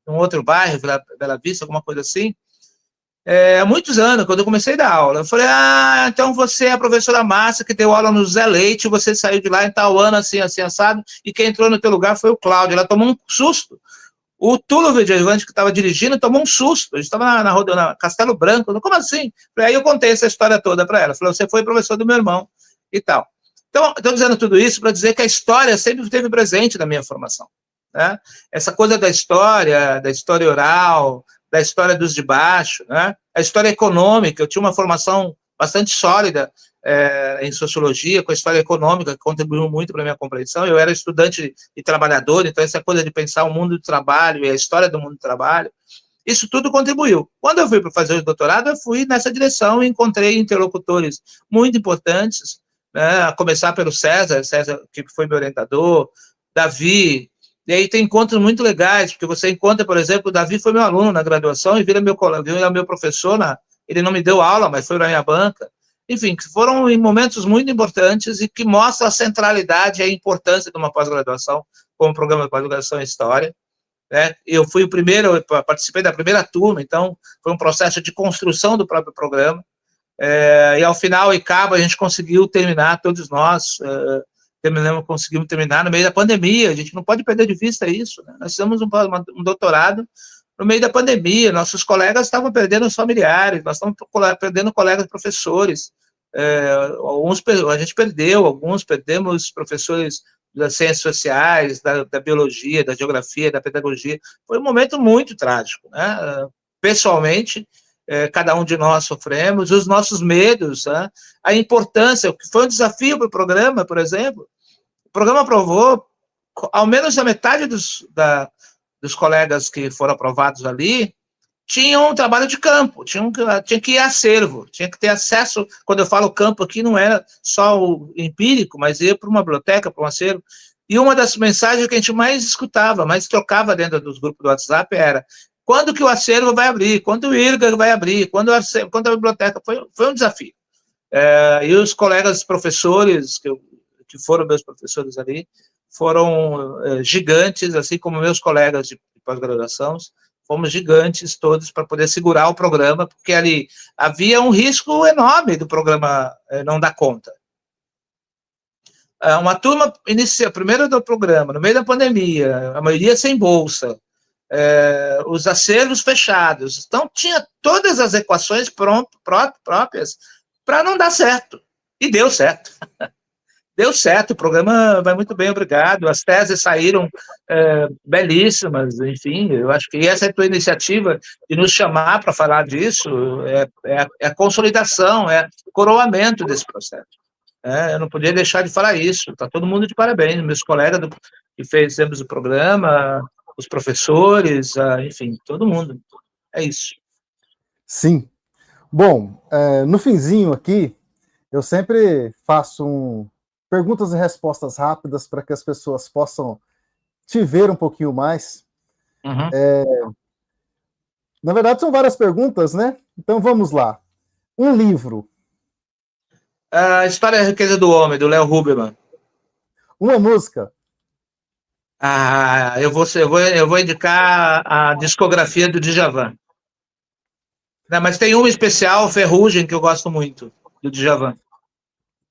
num outro bairro, Bela Vista, alguma coisa assim, há muitos anos, quando eu comecei a dar aula. Eu falei, então você é a professora Márcia, que deu aula no Zé Leite, você saiu de lá em tal ano, assim, assim, assado, e quem entrou no teu lugar foi o Cláudio. Ela tomou um susto. O Túlio Viajante, que estava dirigindo, tomou um susto. A gente estava na Castelo Branco. Como assim? Aí eu contei essa história toda para ela. Falei, você foi professor do meu irmão e tal. Então, estou dizendo tudo isso para dizer que a história sempre esteve presente na minha formação. Né? Essa coisa da história oral, da história dos de baixo, né? A história econômica. Eu tinha uma formação bastante sólida em sociologia, com a história econômica, que contribuiu muito para a minha compreensão. Eu era estudante e trabalhador, então essa coisa de pensar o mundo do trabalho e a história do mundo do trabalho, isso tudo contribuiu. Quando eu fui para fazer o doutorado, eu fui nessa direção e encontrei interlocutores muito importantes, né? A começar pelo César, que foi meu orientador, Davi. E aí tem encontros muito legais, porque você encontra, por exemplo, o Davi foi meu aluno na graduação e vira meu professor, ele não me deu aula, mas foi na minha banca. Enfim, foram em momentos muito importantes e que mostram a centralidade e a importância de uma pós-graduação como programa de pós-graduação em História. Né? Eu fui o primeiro, eu participei da primeira turma, então foi um processo de construção do próprio programa. E ao final e cabo a gente conseguiu terminar, todos nós conseguimos terminar no meio da pandemia. A gente não pode perder de vista isso, né? Nós fizemos um doutorado no meio da pandemia, nossos colegas estavam perdendo os familiares, nós estamos perdendo colegas professores, a gente perdeu, alguns perdemos professores das ciências sociais, da biologia, da geografia, da pedagogia. Foi um momento muito trágico, né? Pessoalmente, cada um de nós sofremos, os nossos medos, né? A importância, o que foi um desafio para o programa, por exemplo, o programa aprovou, ao menos a metade dos colegas que foram aprovados ali tinham um trabalho de campo, tinha que ir a acervo, tinha que ter acesso. Quando eu falo campo aqui, não era só o empírico, mas ia para uma biblioteca, para um acervo. E uma das mensagens que a gente mais escutava, mais trocava dentro dos grupos do WhatsApp era: quando que o acervo vai abrir? Quando o IRGA vai abrir? Quando a biblioteca? Foi um desafio. E os colegas professores, que foram meus professores ali, foram gigantes, assim como meus colegas de pós-graduação, fomos gigantes todos para poder segurar o programa, porque ali havia um risco enorme do programa não dar conta. Uma turma inicial, primeiro do programa, no meio da pandemia, a maioria sem bolsa, os acervos fechados. Então, tinha todas as equações próprias para não dar certo. E deu certo. Deu certo, o programa vai muito bem, obrigado. As teses saíram belíssimas, enfim, eu acho que essa é a tua iniciativa de nos chamar para falar disso, é a consolidação, é o coroamento desse processo. Eu não podia deixar de falar isso, está todo mundo de parabéns, meus colegas que fizemos o programa, os professores, enfim, todo mundo. É isso. Sim. Bom, no finzinho aqui, eu sempre faço perguntas e respostas rápidas para que as pessoas possam te ver um pouquinho mais. Uhum. Na verdade, são várias perguntas, né? Então vamos lá. Um livro. A História e a Riqueza do Homem, do Léo Huberman. Uma música. Eu vou indicar a discografia do Djavan. Não, mas tem uma especial, Ferrugem, que eu gosto muito, do Djavan.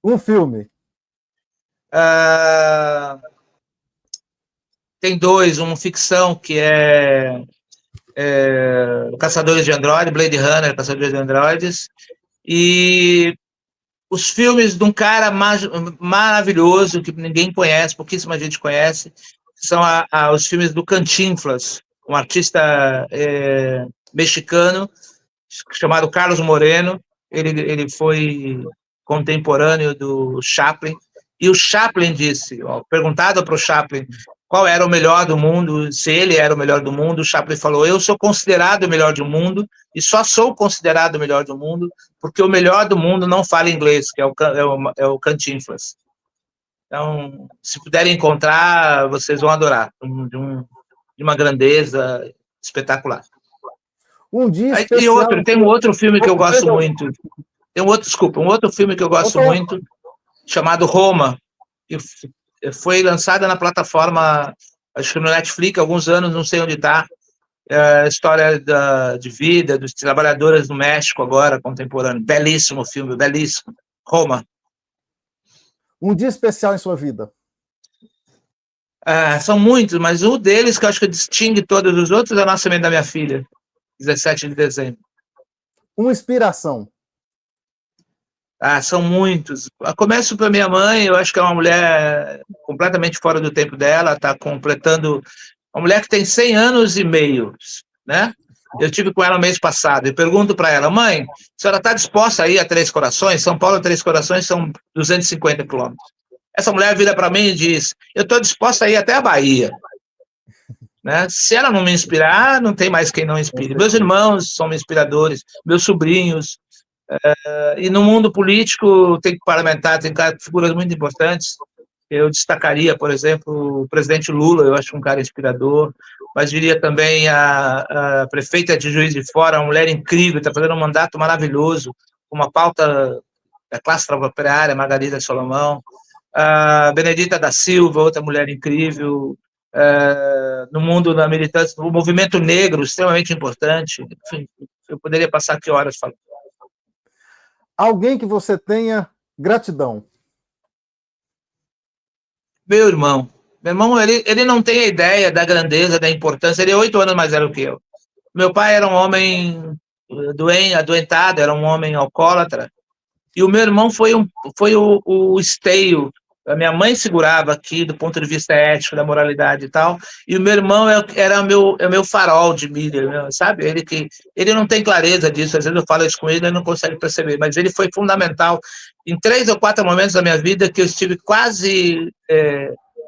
Um filme. Tem dois, uma ficção que é Caçadores de Androides, Blade Runner, Caçadores de Androides, e os filmes de um cara maravilhoso que ninguém conhece, pouquíssima gente conhece, são os filmes do Cantinflas, um artista mexicano chamado Carlos Moreno. Ele foi contemporâneo do Chaplin, e o Chaplin disse, perguntado para o Chaplin qual era o melhor do mundo, se ele era o melhor do mundo, o Chaplin falou: eu sou considerado o melhor do mundo, e só sou considerado o melhor do mundo porque o melhor do mundo não fala inglês, que é o Cantinflas. Então, se puderem encontrar, vocês vão adorar, de uma grandeza espetacular. Um dia especial. Tem um outro filme que eu gosto muito. Um outro filme que eu gosto muito, chamado Roma, que foi lançada na plataforma, acho que no Netflix, há alguns anos, não sei onde está. É a história de vida dos trabalhadores do México agora, contemporâneo. Belíssimo filme, belíssimo. Roma. Um dia especial em sua vida. São muitos, mas um deles que eu acho que distingue todos os outros é o nascimento da minha filha, 17 de dezembro. Uma inspiração. São muitos. Começo para minha mãe, eu acho que é uma mulher completamente fora do tempo dela, está completando. Uma mulher que tem 100 anos e meio, né? Eu tive com ela mês passado e pergunto para ela: mãe, a senhora está disposta a ir a Três Corações? São Paulo a Três Corações são 250 quilômetros. Essa mulher vira para mim e diz: eu estou disposta a ir até a Bahia. Né? Se ela não me inspirar, não tem mais quem não inspire. Meus irmãos são inspiradores, meus sobrinhos. E no mundo político, tem parlamentar, tem figuras muito importantes. Eu destacaria, por exemplo, o presidente Lula, eu acho um cara inspirador, mas diria também a prefeita de Juiz de Fora, uma mulher incrível, está fazendo um mandato maravilhoso, uma pauta da classe trabalhadora, Margarida Solomão, a Benedita da Silva, outra mulher incrível, no mundo da militância, o movimento negro, extremamente importante. Enfim, eu poderia passar aqui horas falando. Alguém que você tenha gratidão. Meu irmão. Meu irmão, ele não tem a ideia da grandeza, da importância. Ele é 8 anos mais velho que eu. Meu pai era um homem adoentado, era um homem alcoólatra. E o meu irmão foi o esteio. A minha mãe segurava aqui do ponto de vista ético, da moralidade e tal. E o meu irmão era meu farol de mídia, sabe? Ele não tem clareza disso. Às vezes eu falo isso com ele, ele não consegue perceber. Mas ele foi fundamental em 3 ou 4 momentos da minha vida que eu estive quase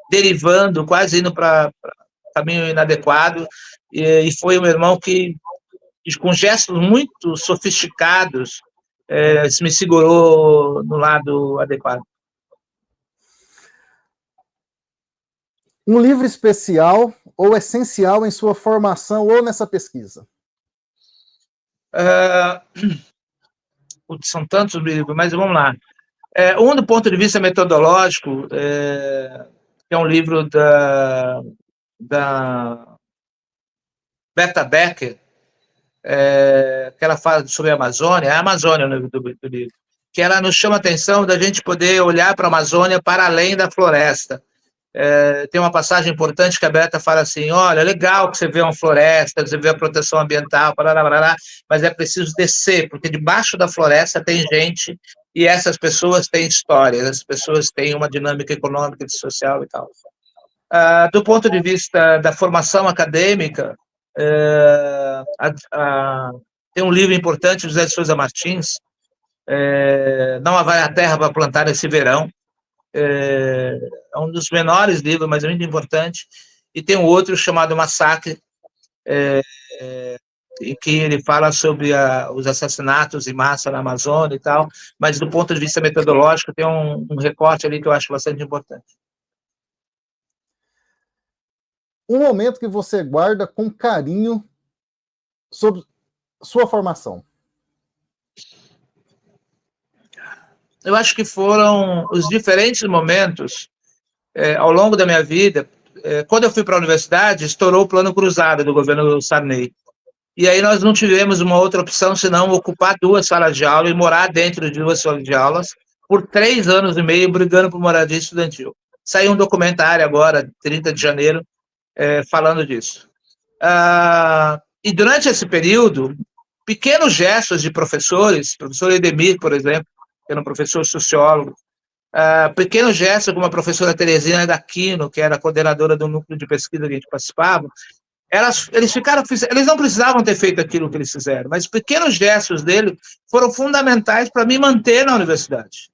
derivando, quase indo para caminho inadequado. E foi o meu irmão que, com gestos muito sofisticados, me segurou no lado adequado. Um livro especial ou essencial em sua formação ou nessa pesquisa? São tantos livros, mas vamos lá. Do ponto de vista metodológico, é um livro da Berta Becker, que ela fala sobre a Amazônia no livro do livro, que ela nos chama a atenção da gente poder olhar para a Amazônia para além da floresta. Tem uma passagem importante que a Berta fala assim: olha, legal que você vê uma floresta, você vê a proteção ambiental, mas é preciso descer, porque debaixo da floresta tem gente, e essas pessoas têm história, essas pessoas têm uma dinâmica econômica, social e tal. Do ponto de vista da formação acadêmica, tem um livro importante, José de Souza Martins, Não Haverá Terra para Plantar Esse Verão. É um dos menores livros, mas é muito importante. E tem um outro chamado Massacre, em que ele fala sobre os assassinatos em massa na Amazônia e tal, mas do ponto de vista metodológico tem um recorte ali que eu acho bastante importante. Um momento que você guarda com carinho sobre sua formação. eu acho que foram os diferentes momentos ao longo da minha vida. Quando eu fui para a universidade, estourou o plano cruzado do governo Sarney. E aí nós não tivemos uma outra opção senão ocupar 2 salas de aula e morar dentro de 2 salas de aulas por 3 anos e meio brigando por moradia estudantil. Saiu um documentário agora, 30 de janeiro, falando disso. E durante esse período, pequenos gestos de professores, professor Edemir, por exemplo, que era um professor sociólogo, pequenos gestos como a professora Teresina Daquino, que era a coordenadora do núcleo de pesquisa que a gente participava, eles não precisavam ter feito aquilo que eles fizeram, mas pequenos gestos dele foram fundamentais para me manter na universidade.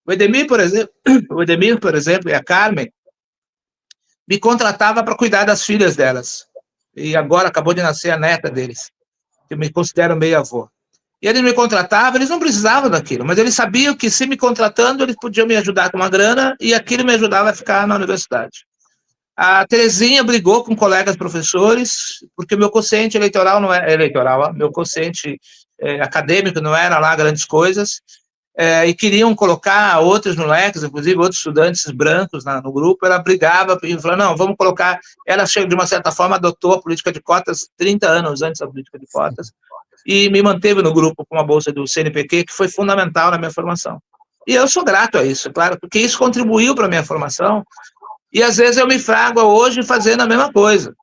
O Edemir, por exemplo, e a Carmen me contratava para cuidar das filhas delas. E agora acabou de nascer a neta deles, que eu me considero meio-avô. E eles me contratavam, eles não precisavam daquilo, mas eles sabiam que se me contratando, eles podiam me ajudar com uma grana e aquilo me ajudava a ficar na universidade. A Terezinha brigou com colegas professores, porque meu quociente eleitoral não é eleitoral, meu quociente acadêmico não era lá grandes coisas, e queriam colocar outros moleques, inclusive outros estudantes brancos no grupo. Ela brigava e falou, não, vamos colocar... Ela, de uma certa forma, adotou a política de cotas 30 anos antes da política de cotas, e me manteve no grupo com a bolsa do CNPq, que foi fundamental na minha formação. E eu sou grato a isso, claro, porque isso contribuiu para a minha formação, e às vezes eu me frago hoje fazendo a mesma coisa.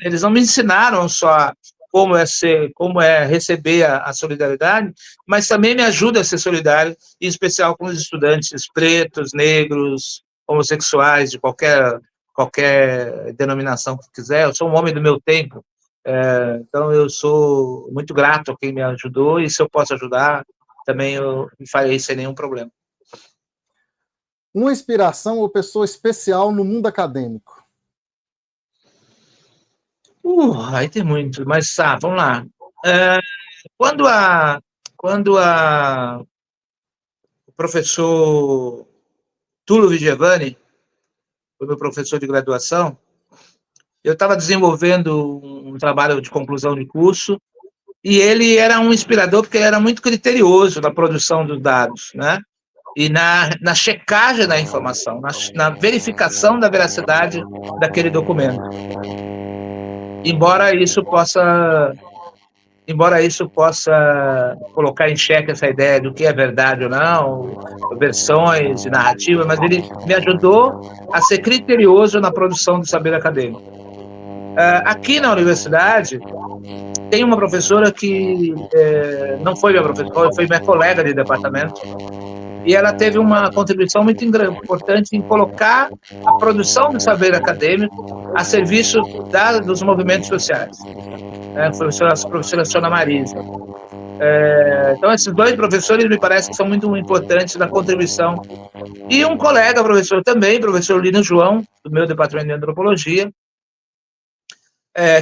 Eles não me ensinaram só como é receber a solidariedade, mas também me ajuda a ser solidário, em especial com os estudantes pretos, negros, homossexuais, de qualquer denominação que quiser. Eu sou um homem do meu tempo, então eu sou muito grato a quem me ajudou, e se eu posso ajudar, também eu me farei sem nenhum problema. Uma inspiração ou pessoa especial no mundo acadêmico? Aí tem muito, mas vamos lá. Quando o professor Túlio Vigevani foi meu professor de graduação, eu estava desenvolvendo um trabalho de conclusão de curso, e ele era um inspirador porque ele era muito criterioso na produção dos dados, né? E na checagem da informação, na verificação da veracidade daquele documento. Embora isso possa colocar em xeque essa ideia do que é verdade ou não, versões e narrativa, mas ele me ajudou a ser criterioso na produção do saber acadêmico. Aqui na universidade, tem uma professora que não foi minha professora, foi minha colega de departamento, e ela teve uma contribuição muito importante em colocar a produção do saber acadêmico a serviço dos movimentos sociais. A professora Sônia Marisa. Então, esses 2 professores me parece que são muito importantes na contribuição. E um colega professor também, professor Lino João, do meu departamento de antropologia,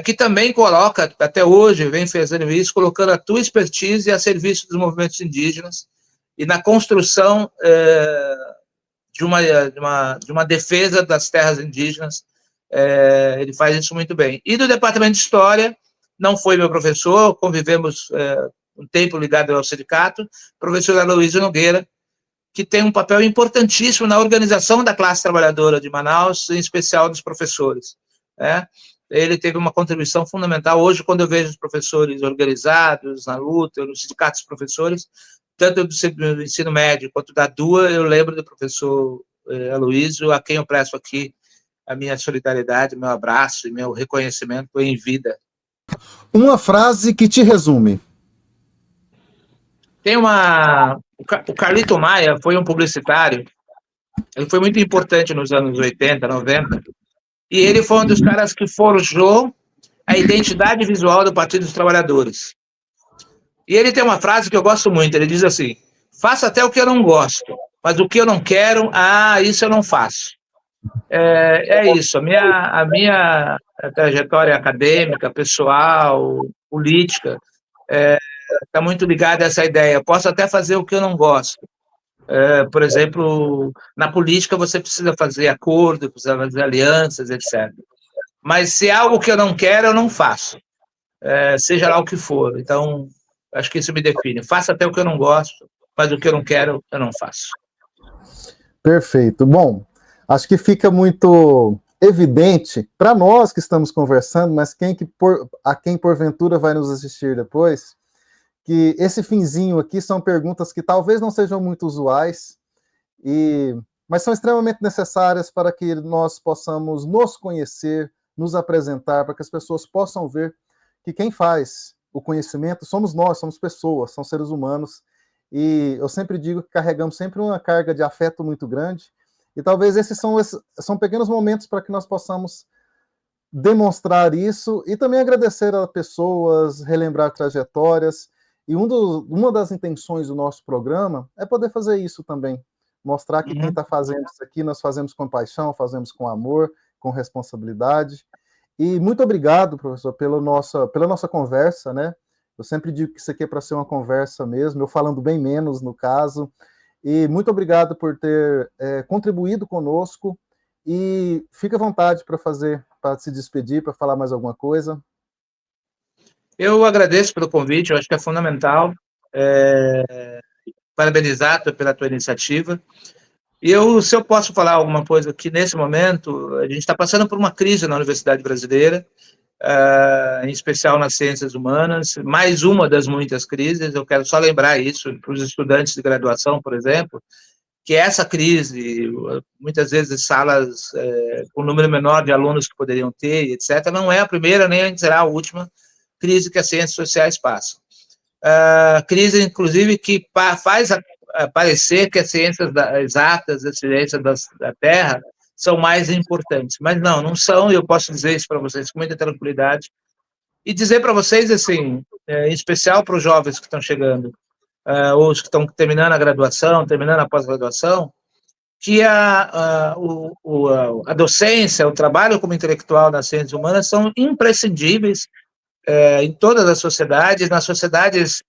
que também coloca, até hoje, vem fazendo isso, colocando a tua expertise a serviço dos movimentos indígenas e na construção de uma defesa das terras indígenas. Ele faz isso muito bem. E do departamento de História, não foi meu professor, convivemos um tempo ligado ao sindicato, professor Aloysio Nogueira, que tem um papel importantíssimo na organização da classe trabalhadora de Manaus, em especial dos professores. Ele teve uma contribuição fundamental. Hoje, quando eu vejo os professores organizados na luta, nos sindicatos dos professores, tanto do ensino médio quanto da DUA, eu lembro do professor Aloysio, a quem eu presto aqui a minha solidariedade, meu abraço e meu reconhecimento em vida. Uma frase que te resume. Tem o Carlito Maia foi um publicitário, ele foi muito importante nos anos 80, 90, e ele foi um dos caras que forjou a identidade visual do Partido dos Trabalhadores. E ele tem uma frase que eu gosto muito, ele diz assim: faça até o que eu não gosto, mas o que eu não quero, isso eu não faço. Isso, a minha trajetória acadêmica, pessoal, política, está muito ligada a essa ideia. Eu posso até fazer o que eu não gosto. Por exemplo, na política você precisa fazer acordo, precisa fazer alianças, etc. Mas se é algo que eu não quero, eu não faço. Seja lá o que for. Então, acho que isso me define. Faça até o que eu não gosto, mas o que eu não quero, eu não faço. Perfeito. Bom, acho que fica muito evidente para nós que estamos conversando, mas a quem porventura vai nos assistir depois, que esse finzinho aqui são perguntas que talvez não sejam muito usuais, mas são extremamente necessárias para que nós possamos nos conhecer, nos apresentar, para que as pessoas possam ver que quem faz o conhecimento somos nós, somos pessoas, são seres humanos, e eu sempre digo que carregamos sempre uma carga de afeto muito grande, e talvez esses são pequenos momentos para que nós possamos demonstrar isso, e também agradecer a pessoas, relembrar trajetórias, e uma das intenções do nosso programa é poder fazer isso também, mostrar que quem está fazendo isso aqui, nós fazemos com paixão, fazemos com amor, com responsabilidade. E muito obrigado, professor, pela nossa conversa, né? Eu sempre digo que isso aqui é para ser uma conversa mesmo, eu falando bem menos no caso. E muito obrigado por ter contribuído conosco. E fique à vontade para se despedir, para falar mais alguma coisa. Eu agradeço pelo convite, eu acho que é fundamental. Parabenizar pela tua iniciativa. E se eu posso falar alguma coisa aqui nesse momento, a gente está passando por uma crise na universidade brasileira, em especial nas ciências humanas, mais uma das muitas crises. Eu quero só lembrar isso para os estudantes de graduação, por exemplo, que essa crise, muitas vezes salas com um número menor de alunos que poderiam ter, etc., não é a primeira nem será a última crise que as ciências sociais passam. Crise, inclusive, que faz parecer que as ciências exatas, as ciências da Terra, são mais importantes. Mas não são, e eu posso dizer isso para vocês com muita tranquilidade. E dizer para vocês, assim, em especial para os jovens que estão chegando, ou os que estão terminando a graduação, terminando a pós-graduação, que a docência, o trabalho como intelectual nas ciências humanas são imprescindíveis em todas as sociedades, nas sociedades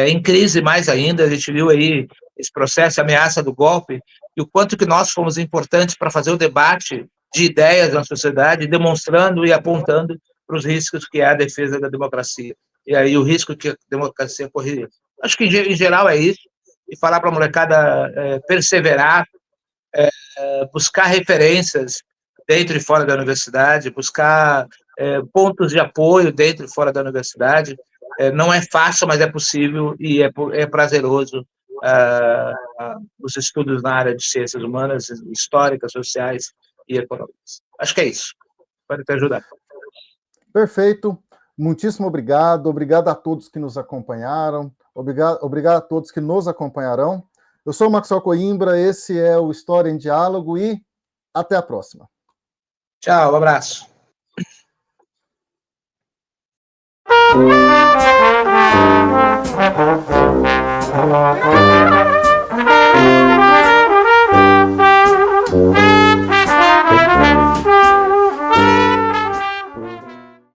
em crise mais ainda. A gente viu aí esse processo, a ameaça do golpe, e o quanto que nós fomos importantes para fazer o debate de ideias na sociedade, demonstrando e apontando para os riscos que é a defesa da democracia, e aí o risco que a democracia correria. Acho que, em geral, é isso, e falar para a molecada perseverar, buscar referências dentro e fora da universidade, buscar pontos de apoio dentro e fora da universidade. Não é fácil, mas é possível e é prazeroso os estudos na área de ciências humanas, históricas, sociais e econômicas. Acho que é isso. Pode te ajudar. Perfeito. Muitíssimo obrigado. Obrigado a todos que nos acompanharam. Obrigado a todos que nos acompanharão. Eu sou o Maxwell Coimbra, esse é o História em Diálogo e até a próxima. Tchau, um abraço.